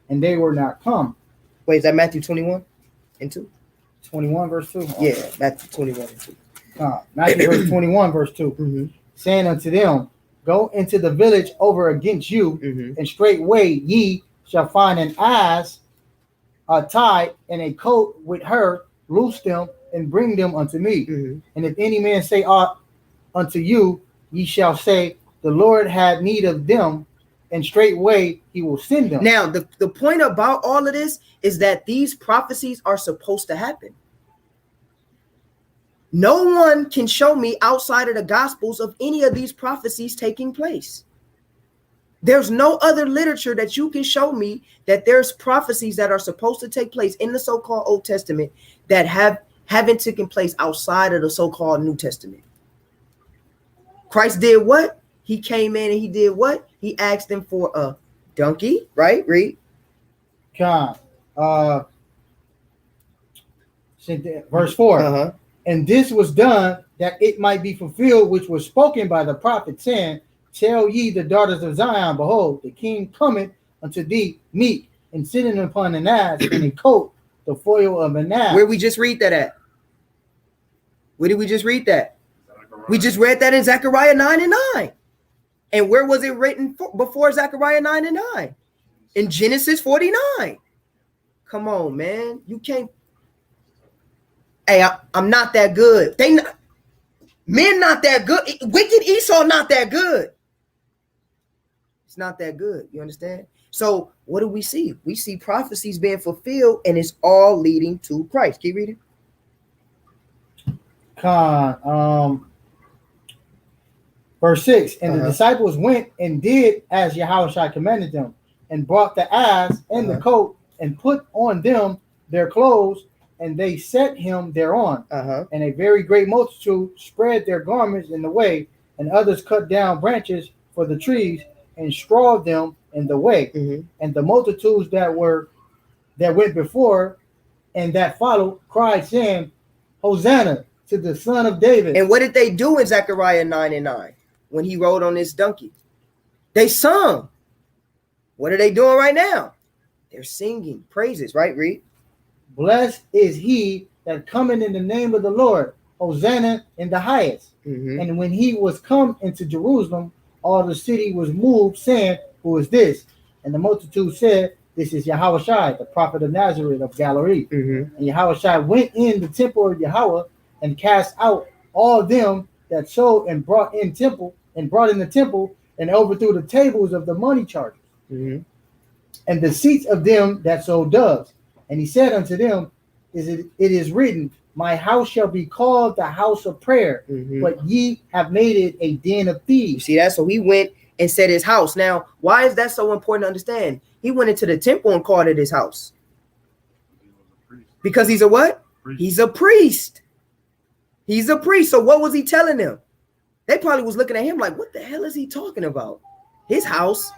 and they were not come. Wait, is that Matthew 21 and 2? 21, verse 2? Yeah, Matthew 21 and 2. Matthew verse 21, verse 2. Mm-hmm. Saying unto them, go into the village over against you, Mm-hmm. and straightway ye shall find an ass tied and a coat with her, loose them and bring them unto me. Mm-hmm. And if any man say aught unto you, ye shall say, the Lord had need of them, and straightway he will send them. Now, the point about all of this is that these prophecies are supposed to happen. No one can show me outside of the Gospels of any of these prophecies taking place. There's no other literature that you can show me that there's prophecies that are supposed to take place in the so-called Old Testament that haven't taken place outside of the so-called New Testament. Christ did what? He came in and he did what? He asked them for a donkey, right? Read. Verse 4. Uh-huh. And this was done that it might be fulfilled, which was spoken by the prophet, saying, tell ye the daughters of Zion, behold, the king cometh unto thee meek, and sitting upon an ass, and a coat, the foil of an ass. Where we just read that at? Where did we just read that? Zechariah. We just read that in Zechariah 9 and 9. And where was it written before Zechariah 9 and 9? In Genesis 49. Come on, man. You can't. Hey, I'm not that good. Men not that good. Wicked Esau not that good. It's not that good. You understand? So what do we see? We see prophecies being fulfilled, and it's all leading to Christ. Keep reading. Verse 6. And the disciples went and did as Yahushua commanded them, and brought the ass and the coat and put on them their clothes, and they set him thereon. And a very great multitude spread their garments in the way, and others cut down branches for the trees and strawed them in the way. And the multitudes that went before and that followed cried, saying, Hosanna to the Son of David. And what did they do in Zechariah 9:9 when he rode on this donkey? They sung. What are they doing right now? They're singing praises, right, Reed? Blessed is he that cometh in the name of the Lord. Hosanna in the highest. And when he was come into Jerusalem, all the city was moved, saying, Who is this? And the multitude said, This is Yahushua, the prophet of Nazareth of Galilee. And Yahushua went in the temple of Yahweh and cast out all them that sold and brought in the temple and overthrew the tables of the money chargers and the seats of them that sold doves. And he said unto them, It is written, My house shall be called the house of prayer, but ye have made it a den of thieves. You see that? So he went and said his house. Now, why is that so important to understand? He went into the temple and called it his house. Because he's a what? He's a priest. He's a priest. So what was he telling them? They probably was looking at him like, what the hell is he talking about? His house,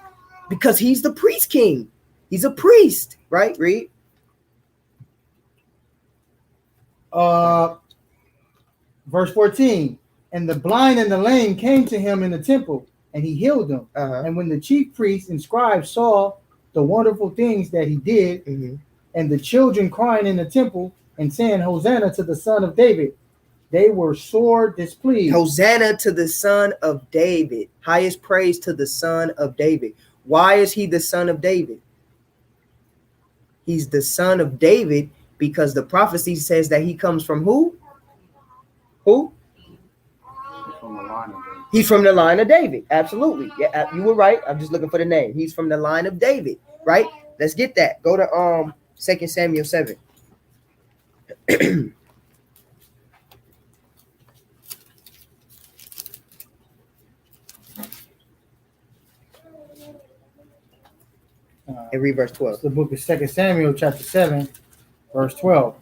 because he's the priest king. He's a priest, right? Read. Verse 14. And the blind and the lame came to him in the temple, and he healed them. And when the chief priests and scribes saw the wonderful things that he did, and the children crying in the temple and saying, Hosanna to the Son of David, they were sore displeased. Hosanna to the Son of David. Highest praise to the Son of David. Why is he the Son of David? He's the Son of David because the prophecy says that he comes from who? Who? He's from the line of David. Absolutely. Yeah, you were right. I'm just looking for the name. He's from the line of David, right? Let's get that. Go to 2 Samuel 7. And read verse 12. The book of 2 Samuel, chapter 7, verse 12.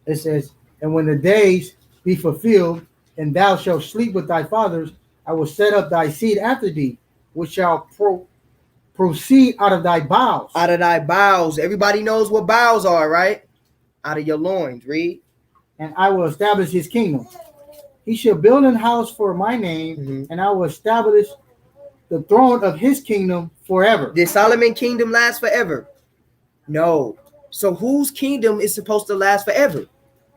It says, And when the days be fulfilled, and thou shalt sleep with thy fathers, I will set up thy seed after thee, which shall proceed out of thy bowels. Out of thy bowels. Everybody knows what bowels are, right? Out of your loins. Read. And I will establish his kingdom. He shall build an house for my name, and I will establish the throne of his kingdom forever. Did Solomon kingdom last forever? No. So whose kingdom is supposed to last forever?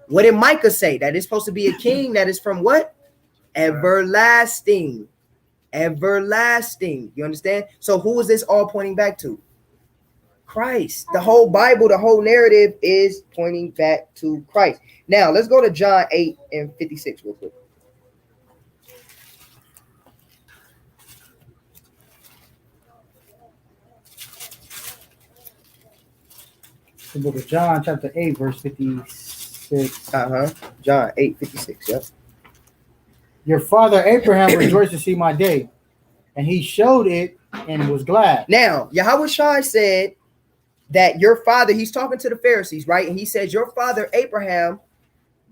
What did Micah say? That it's supposed to be a king that is from what? Everlasting. Everlasting. You understand? So who is this all pointing back to? Christ. The whole Bible, the whole narrative is pointing back to Christ. Now, let's go to John 8 and 56 real quick. The book of John, chapter 8, verse 56. John 8, 56. Yep. Your father Abraham rejoiced to see my day, and he showed it and was glad. Now, Yahushua said that your father, he's talking to the Pharisees, right? And he says, your father Abraham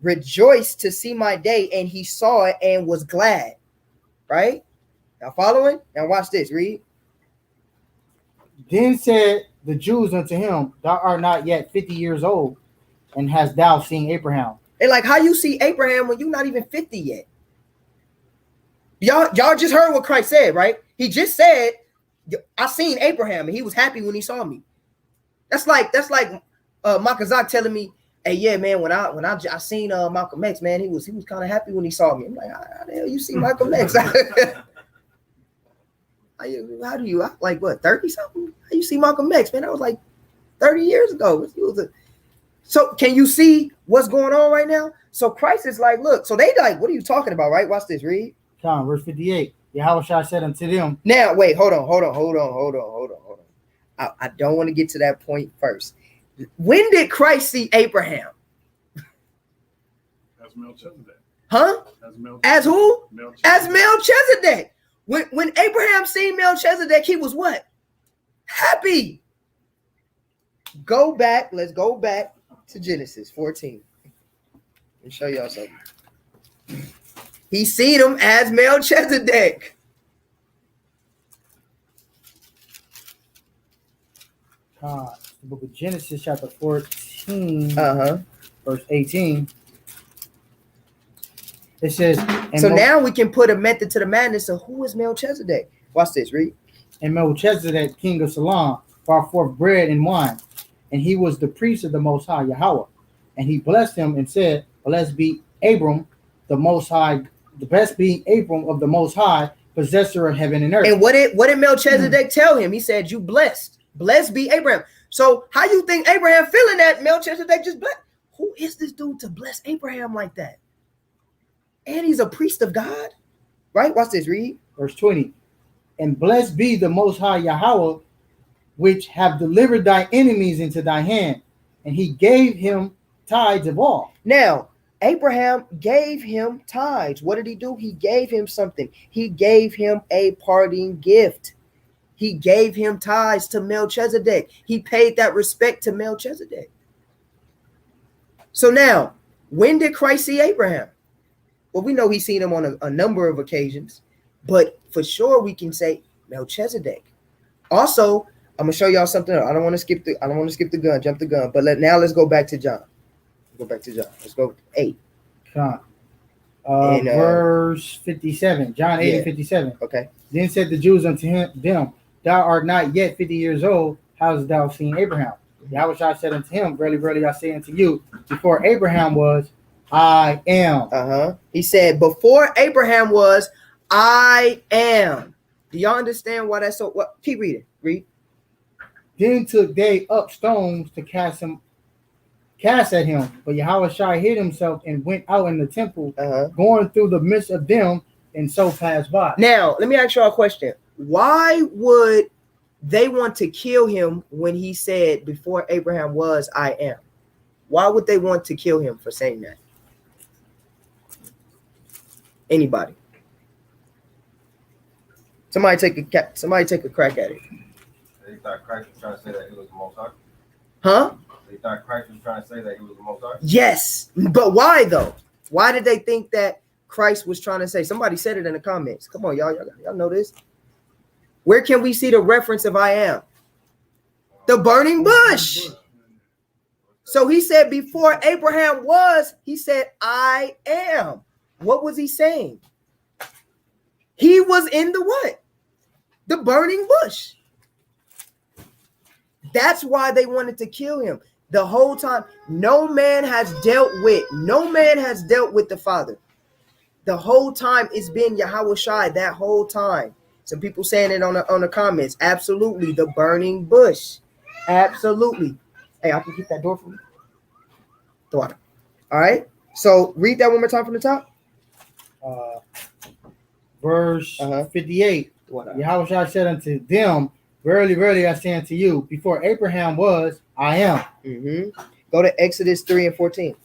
rejoiced to see my day, and he saw it and was glad, right? Now following? Now watch this, read. Then said the Jews unto him, Thou art not yet 50 years old, and hast thou seen Abraham? And like, how you see Abraham when you're not even 50 yet? Y'all just heard what Christ said, right? He just said, I seen Abraham, and he was happy when he saw me. That's like Melchizedek telling me, hey, yeah, man, when I seen Malcolm X, man, he was kind of happy when he saw me. I'm like, how the hell you see Malcolm X? How do you like what 30 something? How you see Malcolm X, man? That was like 30 years ago. So can you see what's going on right now? So Christ is like, look, so they like, what are you talking about, right? Watch this, read. John, verse 58. Yahushua said unto them. Now, wait, hold on. I don't want to get to that point first. When did Christ see Abraham? As Melchizedek. Huh? As who? Melchizedek. As Melchizedek. When Abraham seen Melchizedek, he was what? Happy. go back. Let's go back to Genesis 14 and show y'all something. He seen him as Melchizedek. The book of Genesis, chapter 14, verse 18. It says, so now we can put a method to the madness of who is Melchizedek. Watch this, read. And Melchizedek, king of Salem, brought forth bread and wine, and he was the priest of the Most High Yahweh. And he blessed him and said, blessed be Abram, the Most High, the best being Abram of the Most High, possessor of heaven and earth. And what did Melchizedek tell him? He said, you blessed. Blessed be Abraham. So how you think Abraham feeling that Melchizedek just blessed? Who is this dude to bless Abraham like that? And he's a priest of God, right? Watch this, read. Verse 20. And blessed be the Most High Yahweh, which have delivered thy enemies into thy hand. And he gave him tithes of all. Now, Abraham gave him tithes. What did he do? He gave him something. He gave him a parting gift. He gave him tithes to Melchizedek. He paid that respect to Melchizedek. So now, when did Christ see Abraham? Well, we know he's seen him on a number of occasions, but for sure we can say Melchizedek. Also, I'm gonna show y'all something. I don't want to skip the gun, jump the gun. But let's go back to John. Let's go 8. Verse 57. John 8 and 57. Okay. Then said the Jews unto them, thou art not yet 50 years old. How hast thou seen Abraham? Yahweh said unto him, verily, verily, I say unto you, before Abraham was, I am. He said, before Abraham was, I am. Do y'all understand why that's so? What? Keep reading. Read. Then took they up stones to cast at him. But Yahweh hid himself and went out in the temple, going through the midst of them, and so passed by. Now, let me ask y'all a question. Why would they want to kill him when he said, before Abraham was, I am? Why would they want to kill him for saying that? Anybody? Somebody take a crack at it. They thought Christ was trying to say that he was the Most High. Huh? They thought Christ was trying to say that he was the Most High. Yes, but why though? Why did they think that Christ was trying to say? Somebody said it in the comments. Come on, y'all know this. Where can we see the reference of I am? The burning bush. So he said before Abraham was, he said, I am. What was he saying? He was in the what? The burning bush. That's why they wanted to kill him. The whole time, no man has dealt with the Father. The whole time it's been Yahweh Shai, that whole time. Some people saying it on the comments. Absolutely, the burning bush. Absolutely. Hey, I can keep that door for me. The water. All right. So read that one more time from the top. Verse 58. Yahweh said unto them, verily, verily, I say unto you, before Abraham was, I am. Go to Exodus 3 and 14.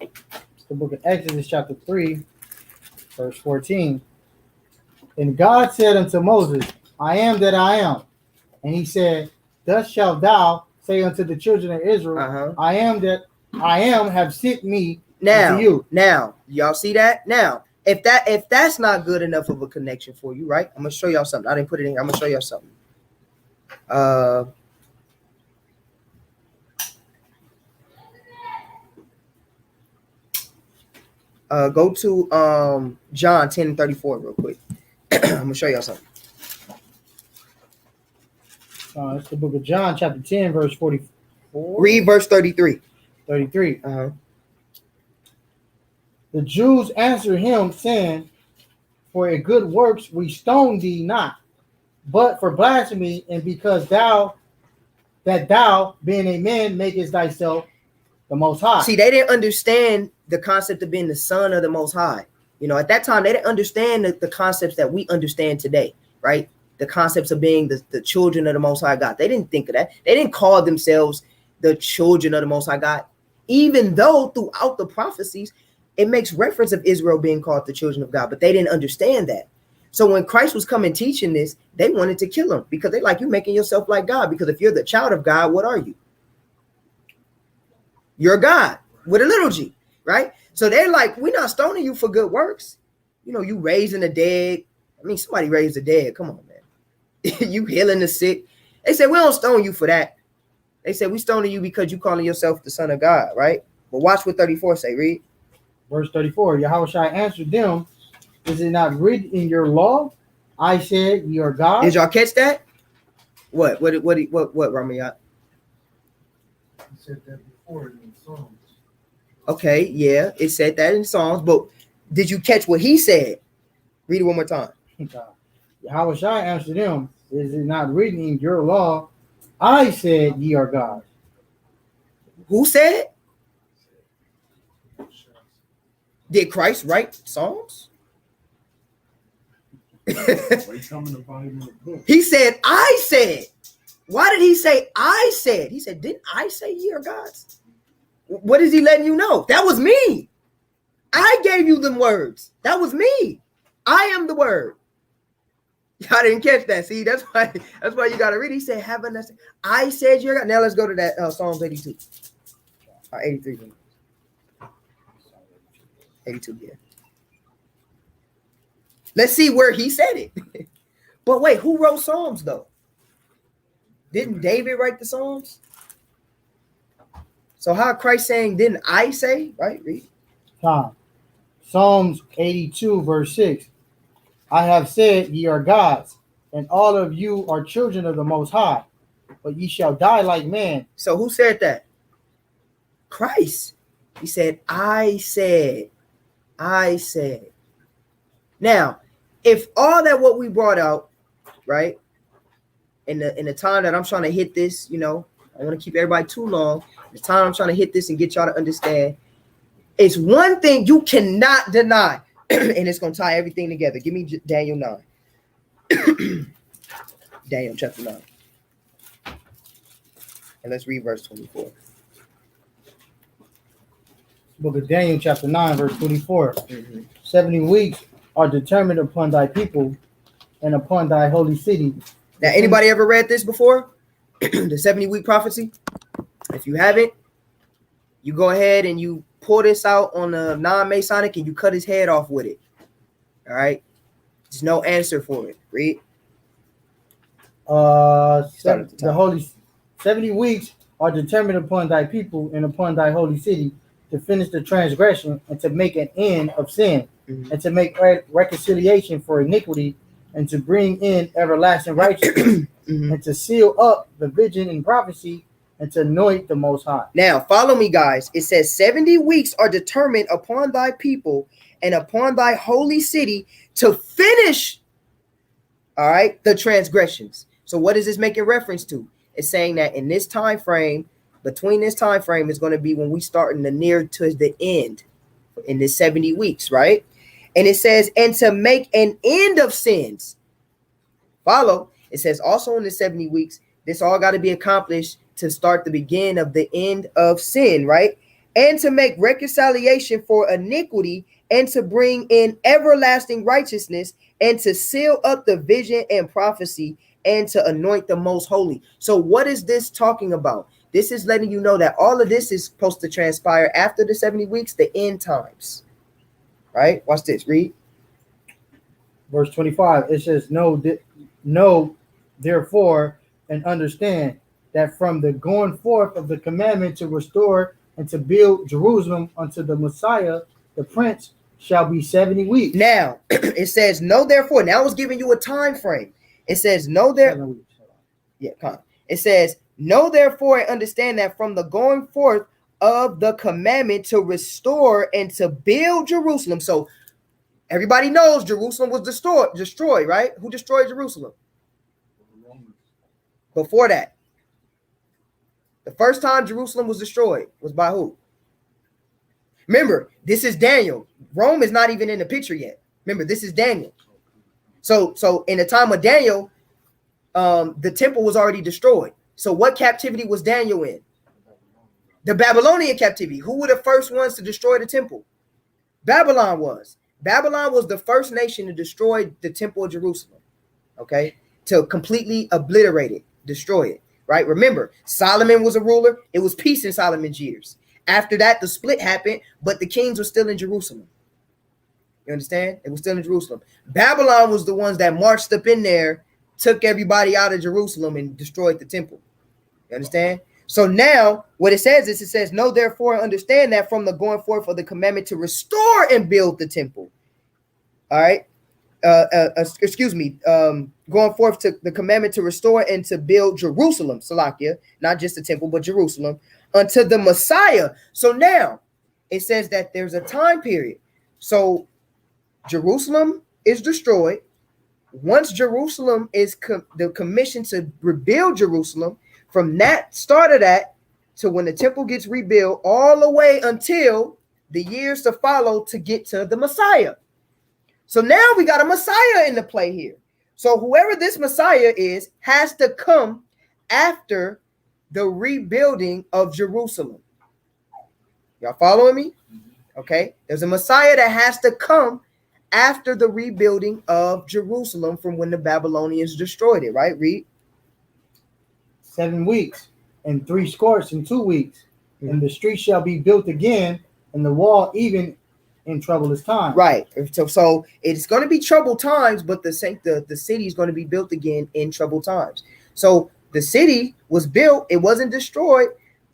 It's the book of Exodus, chapter 3, verse 14. And God said unto Moses, I am that I am. And he said, thus shalt thou say unto the children of Israel, I am that I am have sent me unto you. Now, y'all see that? Now, if that's not good enough of a connection for you, right? I'm gonna show y'all something. I didn't put it in. I'm gonna show y'all something. Go to John 10 and 34 real quick. I'm gonna show y'all something. It's the book of John, chapter 10, verse 44. Read verse 33. 33. The Jews answered him, saying, for a good works we stone thee not, but for blasphemy, and because thou, being a man, makest thyself the Most High. See, they didn't understand the concept of being the son of the Most High. You know, at that time, they didn't understand the concepts that we understand today, right? The concepts of being the children of the Most High God. They didn't think of that. They didn't call themselves the children of the Most High God, even though throughout the prophecies, it makes reference of Israel being called the children of God, but they didn't understand that. So when Christ was coming teaching this, they wanted to kill him because they like, you making yourself like God. Because if you're the child of God, what are you? You're God with a little g, right? So they're like, we're not stoning you for good works. You know, you raising the dead. I mean, somebody raised the dead. Come on, man. You healing the sick. They said, we don't stone you for that. They said, we stoning you because you calling yourself the son of God, right? But watch what 34 say, read. Verse 34, Yahushua answered them, is it not written in your law? I said, ye are God. Did y'all catch that? What, Ramiyat? He said that before in the Psalms. Okay, yeah, it said that in Psalms, but did you catch what he said? Read it one more time. Yahushua answered them, is it not written in your law? I said, ye are God. Who said? Did Christ write Psalms? He said, I said. Why did he say, I said? He said, didn't I say ye are gods? What is he letting you know? That was me. I gave you them words. That was me. I am the word. Y'all didn't catch that. See, that's why you got to read. He said, I said you're God. Now let's go to that Psalms 82. 83. 82, yeah. Let's see where he said it. But wait, who wrote Psalms though? Didn't David write the Psalms? So how Christ saying, didn't I say? Right, read. Psalms 82, verse 6. I have said, ye are gods, and all of you are children of the Most High, but ye shall die like men. So who said that? Christ. He said, I said. Now, if all that what we brought out, right, in the time that I'm trying to hit this, you know, I want to keep everybody too long. The time I'm trying to hit this and get y'all to understand, it's one thing you cannot deny, and it's going to tie everything together. Give me Daniel 9. Daniel chapter 9. And let's read verse 24. Book of Daniel, chapter 9, verse 24. 70 weeks are determined upon thy people and upon thy holy city. Now, anybody ever read this before? The 70-week prophecy? If you haven't, you go ahead and you pull this out on the non-Masonic and you cut his head off with it. All right? There's no answer for it. Read. The holy 70 weeks are determined upon thy people and upon thy holy city to finish the transgression and to make an end of sin, and to make reconciliation for iniquity, and to bring in everlasting righteousness, and to seal up the vision and prophecy, and to anoint the Most High. Now, follow me, guys. It says 70 weeks are determined upon thy people and upon thy holy city to finish, all right, the transgressions. So what is this making reference to? It's saying that in this time frame, between this time frame is going to be when we starting to near to the end in this 70 weeks, right? And it says, and to make an end of sins. Follow. It says also in the 70 weeks, this all got to be accomplished to start the beginning of the end of sin, right? And to make reconciliation for iniquity, and to bring in everlasting righteousness, and to seal up the vision and prophecy, and to anoint the most holy. So what is this talking about? This is letting you know that all of this is supposed to transpire after the 70 weeks, the end times. Right? Watch this. Read. Verse 25. It says, know therefore and understand that from the going forth of the commandment to restore and to build Jerusalem unto the Messiah, the Prince, shall be 70 weeks. Now, it says, know therefore. Now it's giving you a time frame. It says, know there. Yeah, come on. It says, know therefore and understand that from the going forth of the commandment to restore and to build Jerusalem. So everybody knows Jerusalem was destroyed, right? Who destroyed Jerusalem? Before that, the first time Jerusalem was destroyed was by who? Remember, this is Daniel. Rome is not even in the picture yet. Remember, this is Daniel. So in the time of Daniel, the temple was already destroyed. So what captivity was Daniel in? The Babylonian captivity. Who were the first ones to destroy the temple? Babylon was. Babylon was the first nation to destroy the temple of Jerusalem, okay? To completely obliterate it, destroy it, right? Remember, Solomon was a ruler. It was peace in Solomon's years. After that, the split happened, but the kings were still in Jerusalem. You understand? It was still in Jerusalem. Babylon was the ones that marched up in there, took everybody out of Jerusalem and destroyed the temple. You understand? So now what it says is, it says, know therefore understand that from the going forth of the commandment to restore and build the temple. All right. Going forth to the commandment to restore and to build Jerusalem, Salakia, not just the temple, but Jerusalem, unto the Messiah. So now it says that there's a time period. So Jerusalem is destroyed. Once Jerusalem is the commission to rebuild Jerusalem, from that start of that to when the temple gets rebuilt, all the way until the years to follow to get to the Messiah. So now we got a Messiah in the play here. So whoever this Messiah is has to come after the rebuilding of Jerusalem. Y'all following me? Okay. There's a Messiah that has to come after the rebuilding of Jerusalem from when the Babylonians destroyed it, right? Read. 7 weeks, and 62 weeks, and the street shall be built again, and the wall even in troublous time. Right. So it's going to be troubled times, but the city is going to be built again in troubled times. So the city was built, it wasn't destroyed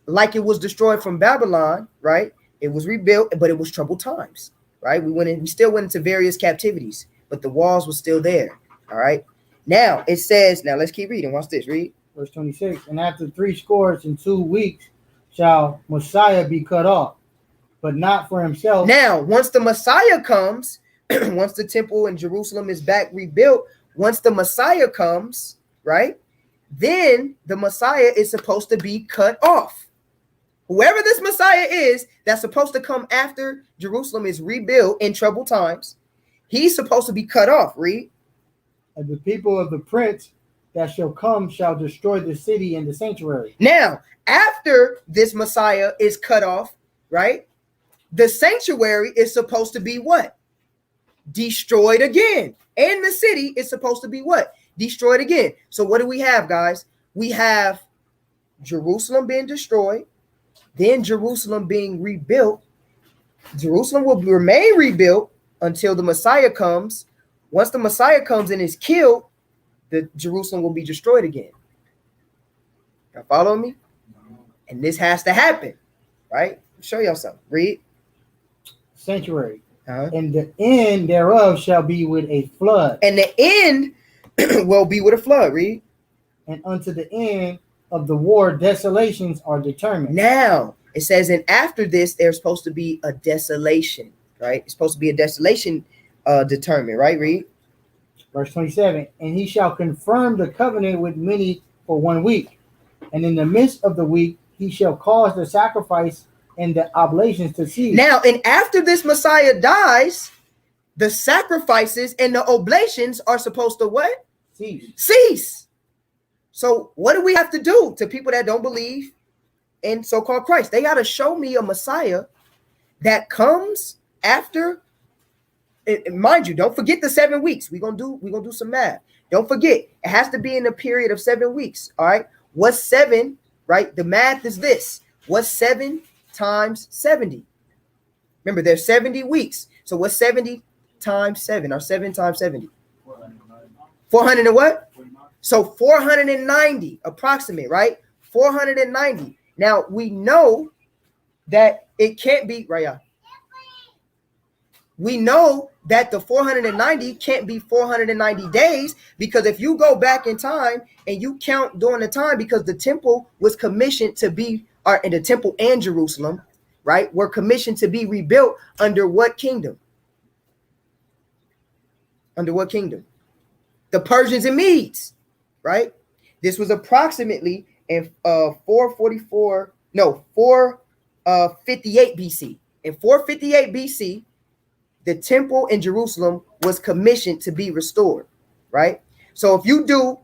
like it was destroyed from Babylon, right? It was rebuilt, but it was troubled times, right? We still went into various captivities, but the walls were still there. All right. Now it says, now let's keep reading. Watch this. Read. Verse 26, and after 62 weeks shall Messiah be cut off, but not for himself. Now, once the Messiah comes, once the temple in Jerusalem is back rebuilt, once the Messiah comes, right, then the Messiah is supposed to be cut off. Whoever this Messiah is that's supposed to come after Jerusalem is rebuilt in troubled times, he's supposed to be cut off. Read. And the people of the prince that shall come shall destroy the city and the sanctuary. Now, after this Messiah is cut off, right, the sanctuary is supposed to be what? Destroyed again. And the city is supposed to be what? Destroyed again. So what do we have, guys? We have Jerusalem being destroyed, then Jerusalem being rebuilt. Jerusalem will remain rebuilt until the Messiah comes. Once the Messiah comes and is killed, the Jerusalem will be destroyed again. Y'all follow me? And this has to happen, right? I'll show y'all something. Read. Sanctuary. And the end thereof shall be with a flood. And the end will be with a flood. Read. And unto the end of the war, desolations are determined. Now, it says, and after this, there's supposed to be a desolation, right? It's supposed to be a desolation determined, right? Read. Verse 27, and he shall confirm the covenant with many for 1 week. And in the midst of the week, he shall cause the sacrifice and the oblations to cease. Now, and after this Messiah dies, the sacrifices and the oblations are supposed to what? Cease. So what do we have to do to people that don't believe in so-called Christ? They got to show me a Messiah that comes after. And mind you, don't forget the 7 weeks. We're gonna do some math. Don't forget, it has to be in a period of 7 weeks. All right. What's 7? Right? The math is this. What's 7 times 70? Remember, there's 70 weeks. So what's 70 times 7? Or 7 times 70? 400 and what? So 490 approximate, right? 490. Now we know that it can't be right. Yeah. We know that the 490 can't be 490 days, because if you go back in time and you count during the time, because the temple was commissioned to be, or in the temple and Jerusalem, right, were commissioned to be rebuilt under what kingdom? Under what kingdom? The Persians and Medes, right? This was approximately in 458 BC. In 458 BC, the temple in Jerusalem was commissioned to be restored, right? So if you do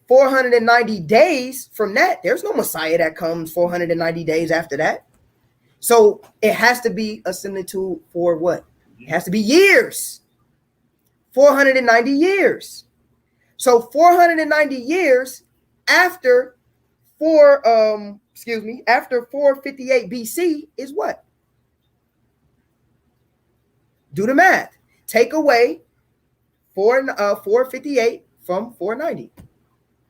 490 days from that, there's no Messiah that comes 490 days after that. So it has to be a similitude for what? It has to be years. 490 years. So 490 years after after 458 BC is what? Do the math. Take away 458 from 490.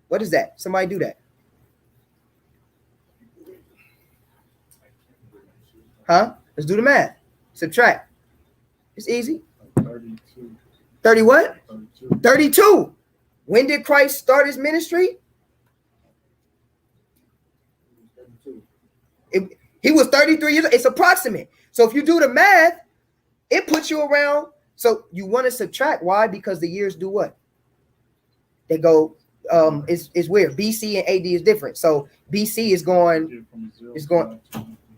What is that? Somebody do that. Huh? Let's do the math. Subtract. It's easy. 32. 30 what? 32. 32. When did Christ start his ministry? 32. He was 33 years old. It's approximate. So if you do the math, it puts you around. So you want to subtract. Why? Because the years do what? They go, it's weird. BC and AD is different. So BC is going,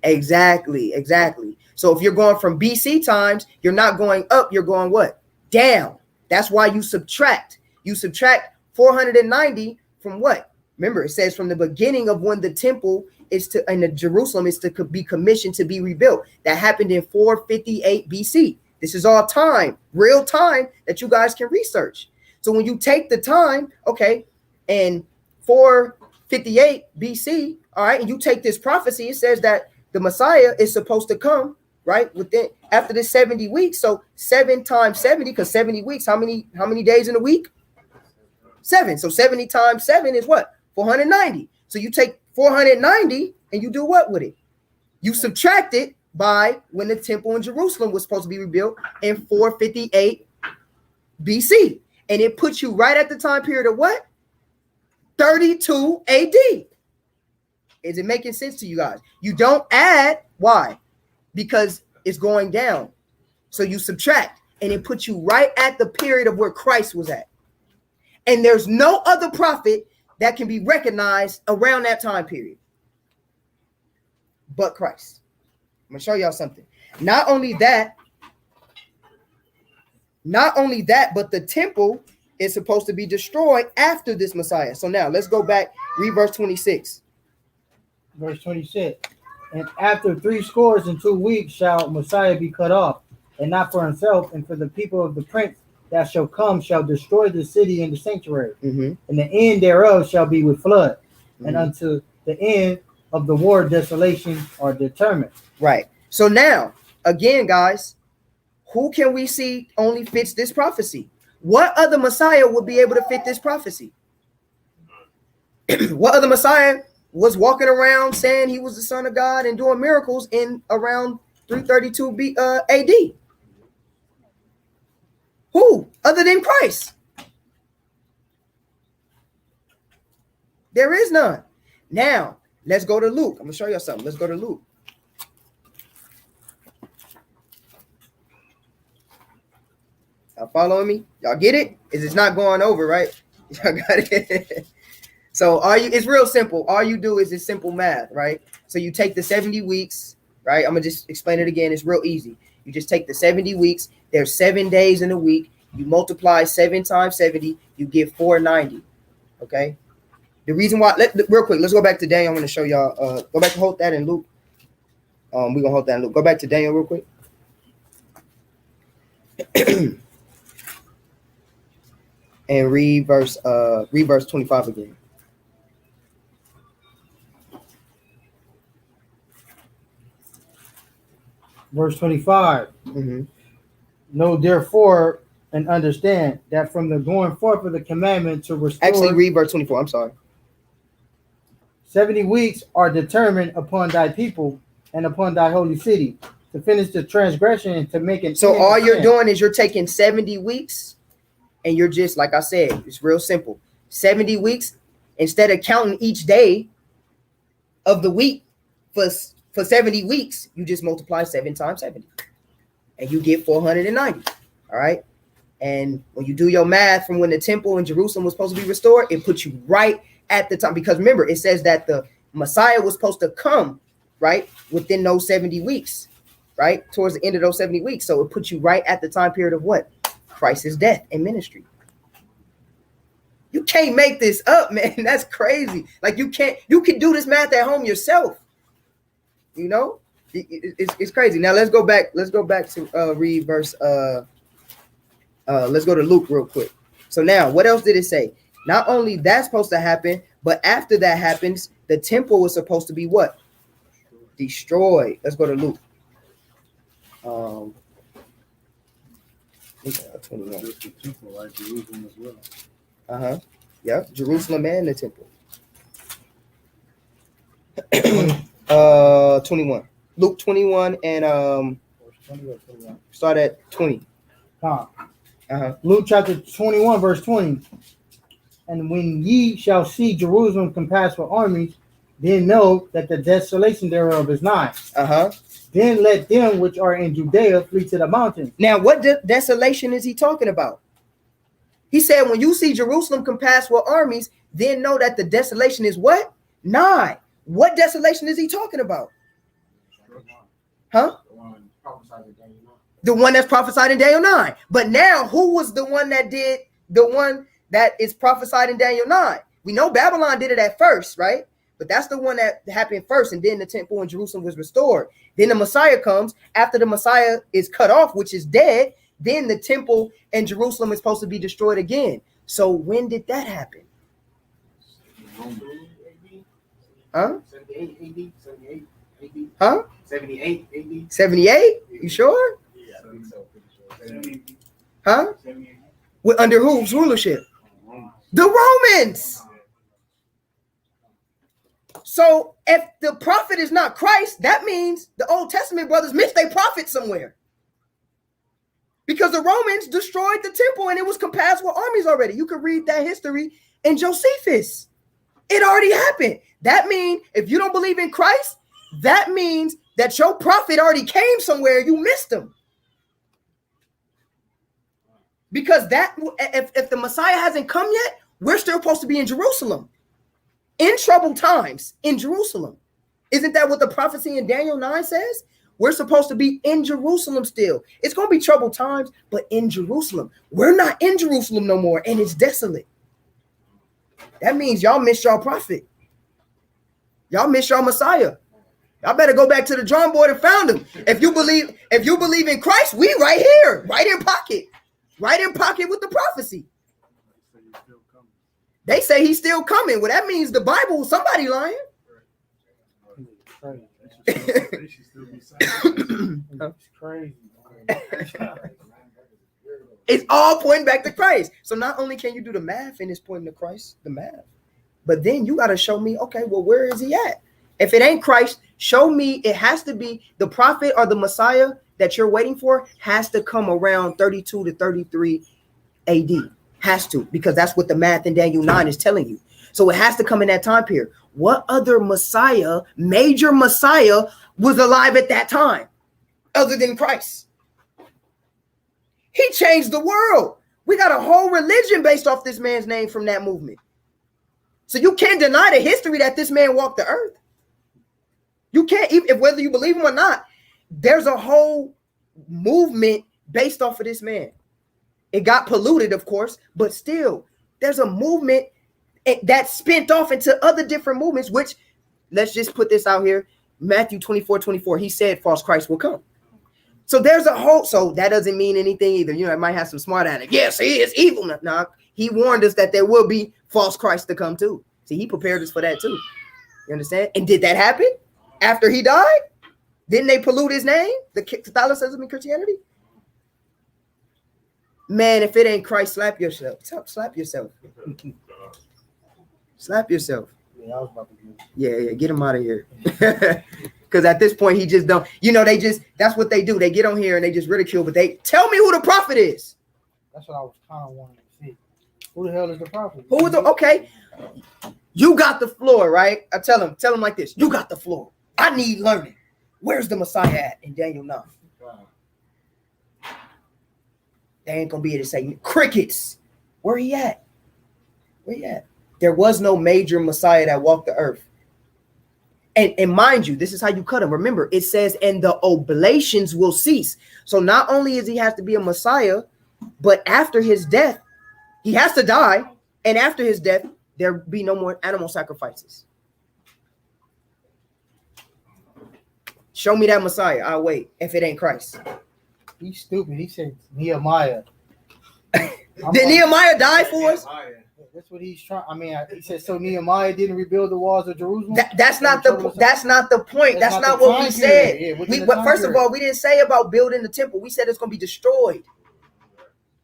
exactly. So if you're going from BC times, you're not going up, you're going what? Down. That's why you subtract. You subtract 490 from what? Remember, it says from the beginning of when the temple is to, and the Jerusalem is to be commissioned to be rebuilt. That happened in 458 BC. This is all time, real time that you guys can research. So when you take the time, okay, and 458 BC, all right, and you take this prophecy, it says that the Messiah is supposed to come, right, within after the 70 weeks. So 7 times 70, because 70 weeks, how many days in a week? 7. So 70 times 7 is what? 490. So you take 490 and you do what with it? You subtract it by when the temple in Jerusalem was supposed to be rebuilt in 458 BC. And it puts you right at the time period of what? 32 AD. Is it making sense to you guys? You don't add. Why? Because it's going down. So you subtract and it puts you right at the period of where Christ was at. And there's no other prophet that can be recognized around that time period but Christ. I'm gonna show y'all something. Not only that, but the temple is supposed to be destroyed after this Messiah. So now let's go back, read verse 26. Verse 26. And after 62 weeks shall Messiah be cut off, and not for himself, and for the people of the prince that shall come shall destroy the city and the sanctuary. And the end thereof shall be with flood. And unto the end of the war desolation are determined. Right. So now, again, guys, who can we see only fits this prophecy? What other Messiah would be able to fit this prophecy? What other Messiah was walking around saying he was the Son of God and doing miracles in around 332 AD? Who other than Christ? There is none. Now, let's go to Luke. I'm going to show you something. Let's go to Luke. Y'all following me? Y'all get it? It's not going over, right? Y'all got it? So it's real simple. All you do is this simple math, right? So you take the 70 weeks, right? I'm going to just explain it again. It's real easy. You just take the 70 weeks. There's 7 days in a week. You multiply 7 times 70. You get 490. Okay? The reason why, real quick, let's go back to Daniel. I'm going to show y'all. Go back to hold that in Luke. We're going to hold that in Luke. Go back to Daniel real quick. And read verse 25 again. Verse 25. Know therefore and understand that from the going forth of the commandment to restore. Actually, read verse 24. I'm sorry. 70 weeks are determined upon thy people and upon thy holy city to finish the transgression and to make it. So all you're doing is you're taking 70 weeks and you're just, like I said, it's real simple. 70 weeks, instead of counting each day of the week for 70 weeks, you just multiply 7 times 70 and you get 490. All right. And when you do your math from when the temple in Jerusalem was supposed to be restored, it puts you right at the time. Because remember, it says that the Messiah was supposed to come, right, within those 70 weeks, right, towards the end of those 70 weeks. So it puts you right at the time period of what? Christ's death and ministry. You can't make this up, man. That's crazy. Like you can do this math at home yourself. You know, It's crazy. Now let's go back. Let's go back to read verse. Let's go to Luke real quick. So now, what else did it say? Not only that's supposed to happen, but after that happens, the temple was supposed to be what? Destroyed. Let's go to Luke. 21. Just the temple, like Jerusalem as well. Yep, Jerusalem and the temple. 21. Luke 21 and start at 20. Luke chapter 21, verse 20. And when ye shall see Jerusalem compassed with armies, then know that the desolation thereof is nigh. Then let them which are in Judea flee to the mountains. Now, what desolation is he talking about? He said, when you see Jerusalem compassed with armies, then know that the desolation is what? Nigh. What desolation is he talking about? Huh? The one that's prophesied in Daniel 9. But now, who was the one that did the one that is prophesied in Daniel 9? We know Babylon did it at first, right? But that's the one that happened first, and then the temple in Jerusalem was restored. Then the Messiah comes. After the Messiah is cut off, which is dead, then the temple in Jerusalem is supposed to be destroyed again. So when did that happen? Huh? 78 AD. 78 AD. Huh? 78 AD. 78? You sure? Yeah, I think so. Pretty sure. Huh? 78. Under whose rulership? The Romans. So if the prophet is not Christ, that means the Old Testament brothers missed their prophet somewhere. Because the Romans destroyed the temple and it was compassed with armies already. You can read that history in Josephus. It already happened. That means if you don't believe in Christ, that means that your prophet already came somewhere. You missed him. Because that if the Messiah hasn't come yet, we're still supposed to be in Jerusalem. In troubled times in Jerusalem. Isn't that what the prophecy in Daniel 9 says? We're supposed to be in Jerusalem still. It's going to be troubled times, but in Jerusalem. We're not in Jerusalem no more, and it's desolate. That means y'all missed y'all prophet. Y'all missed y'all Messiah. Y'all better go back to the drawing board and found him. If you believe in Christ, we right here, right in pocket with the prophecy. They say he's still coming. Well, that means the Bible, somebody lying. It's crazy. It's all pointing back to Christ. So not only can you do the math and it's pointing to Christ, the math, but then you got to show me, okay, well, where is he at? If it ain't Christ, show me it has to be the prophet or the Messiah that you're waiting for has to come around 32 to 33 AD. Has to, because that's what the math in Daniel 9 is telling you. So it has to come in that time period. What other Messiah, major Messiah, was alive at that time other than Christ? He changed the world. We got a whole religion based off this man's name from that movement. So you can't deny the history that this man walked the earth. You can't, even if whether you believe him or not, there's a whole movement based off of this man. It got polluted, of course, but still, there's a movement that spent off into other different movements, which, let's just put this out here, Matthew 24:24, he said false Christ will come. So there's a whole, so that doesn't mean anything either. You know, it might have some smart at it. Yes, he is evil. No, he warned us that there will be false Christ to come too. See, he prepared us for that too. You understand? And did that happen after he died? Didn't they pollute his name? The Catholicism and Christianity? Man, if it ain't Christ, slap yourself. Slap yourself. Slap yourself. Yeah, I was about to do it. Yeah, get him out of here. Because at this point, he just don't, you know, that's what they do. They get on here and they just ridicule, but they tell me who the prophet is. That's what I was kind of wanting to see. Who the hell is the prophet? Who is okay? You got the floor, right? I tell him like this. You got the floor. I need learning. Where's the Messiah at in Daniel 9? They ain't gonna be able to say crickets. Where he at? Where he at? There was no major Messiah that walked the earth. And mind you, this is how you cut him. Remember, it says, and the oblations will cease. So not only is he has to be a Messiah, but after his death, he has to die. And after his death, there be no more animal sacrifices. Show me that Messiah. I'll wait if it ain't Christ. He's stupid. He said Nehemiah. Did Nehemiah die for us? That's what he's trying. I mean, he said so. Nehemiah didn't rebuild the walls of Jerusalem. That's not the point. That's not what we said. Yeah, But first of all, we didn't say about building the temple. We said it's going to be destroyed.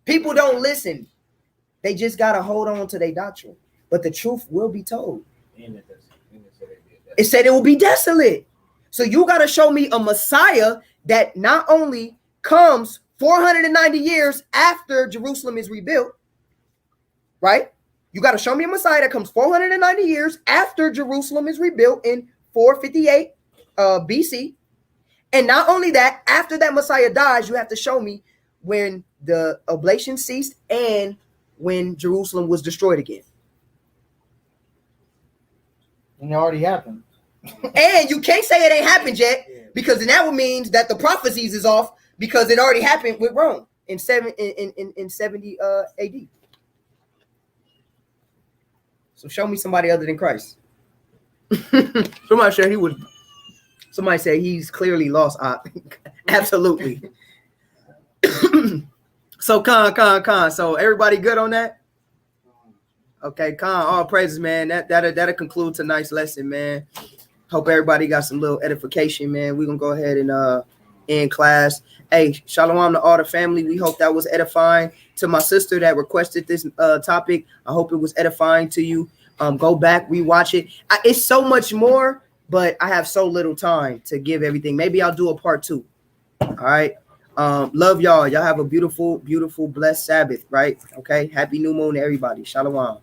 People don't listen. They just got to hold on to their doctrine. But the truth will be told. It said it will be desolate. So you got to show me a Messiah that not only comes 490 years after Jerusalem is rebuilt, right? You got to show me a Messiah that comes 490 years after Jerusalem is rebuilt in 458 BC. And not only that, after that Messiah dies, you have to show me when the oblation ceased and when Jerusalem was destroyed again. And it already happened. And you can't say it ain't happened yet, because then that would mean that the prophecies is off because it already happened with Rome in 70 AD. So show me somebody other than Christ. Somebody said he's clearly lost. Absolutely. So Khan. So everybody good on that? Okay, Khan, all praises, man. That'll conclude tonight's lesson, man. Hope everybody got some little edification, man. We're gonna go ahead and end class. Hey, shalom to all the family. We hope that was edifying. To my sister that requested this topic, I hope it was edifying to you. Go back, rewatch it. It's so much more, but I have so little time to give everything. Maybe I'll do a part 2. All right. Love y'all. Y'all have a beautiful, beautiful, blessed Sabbath, right? Okay. Happy new moon to everybody. Shalom.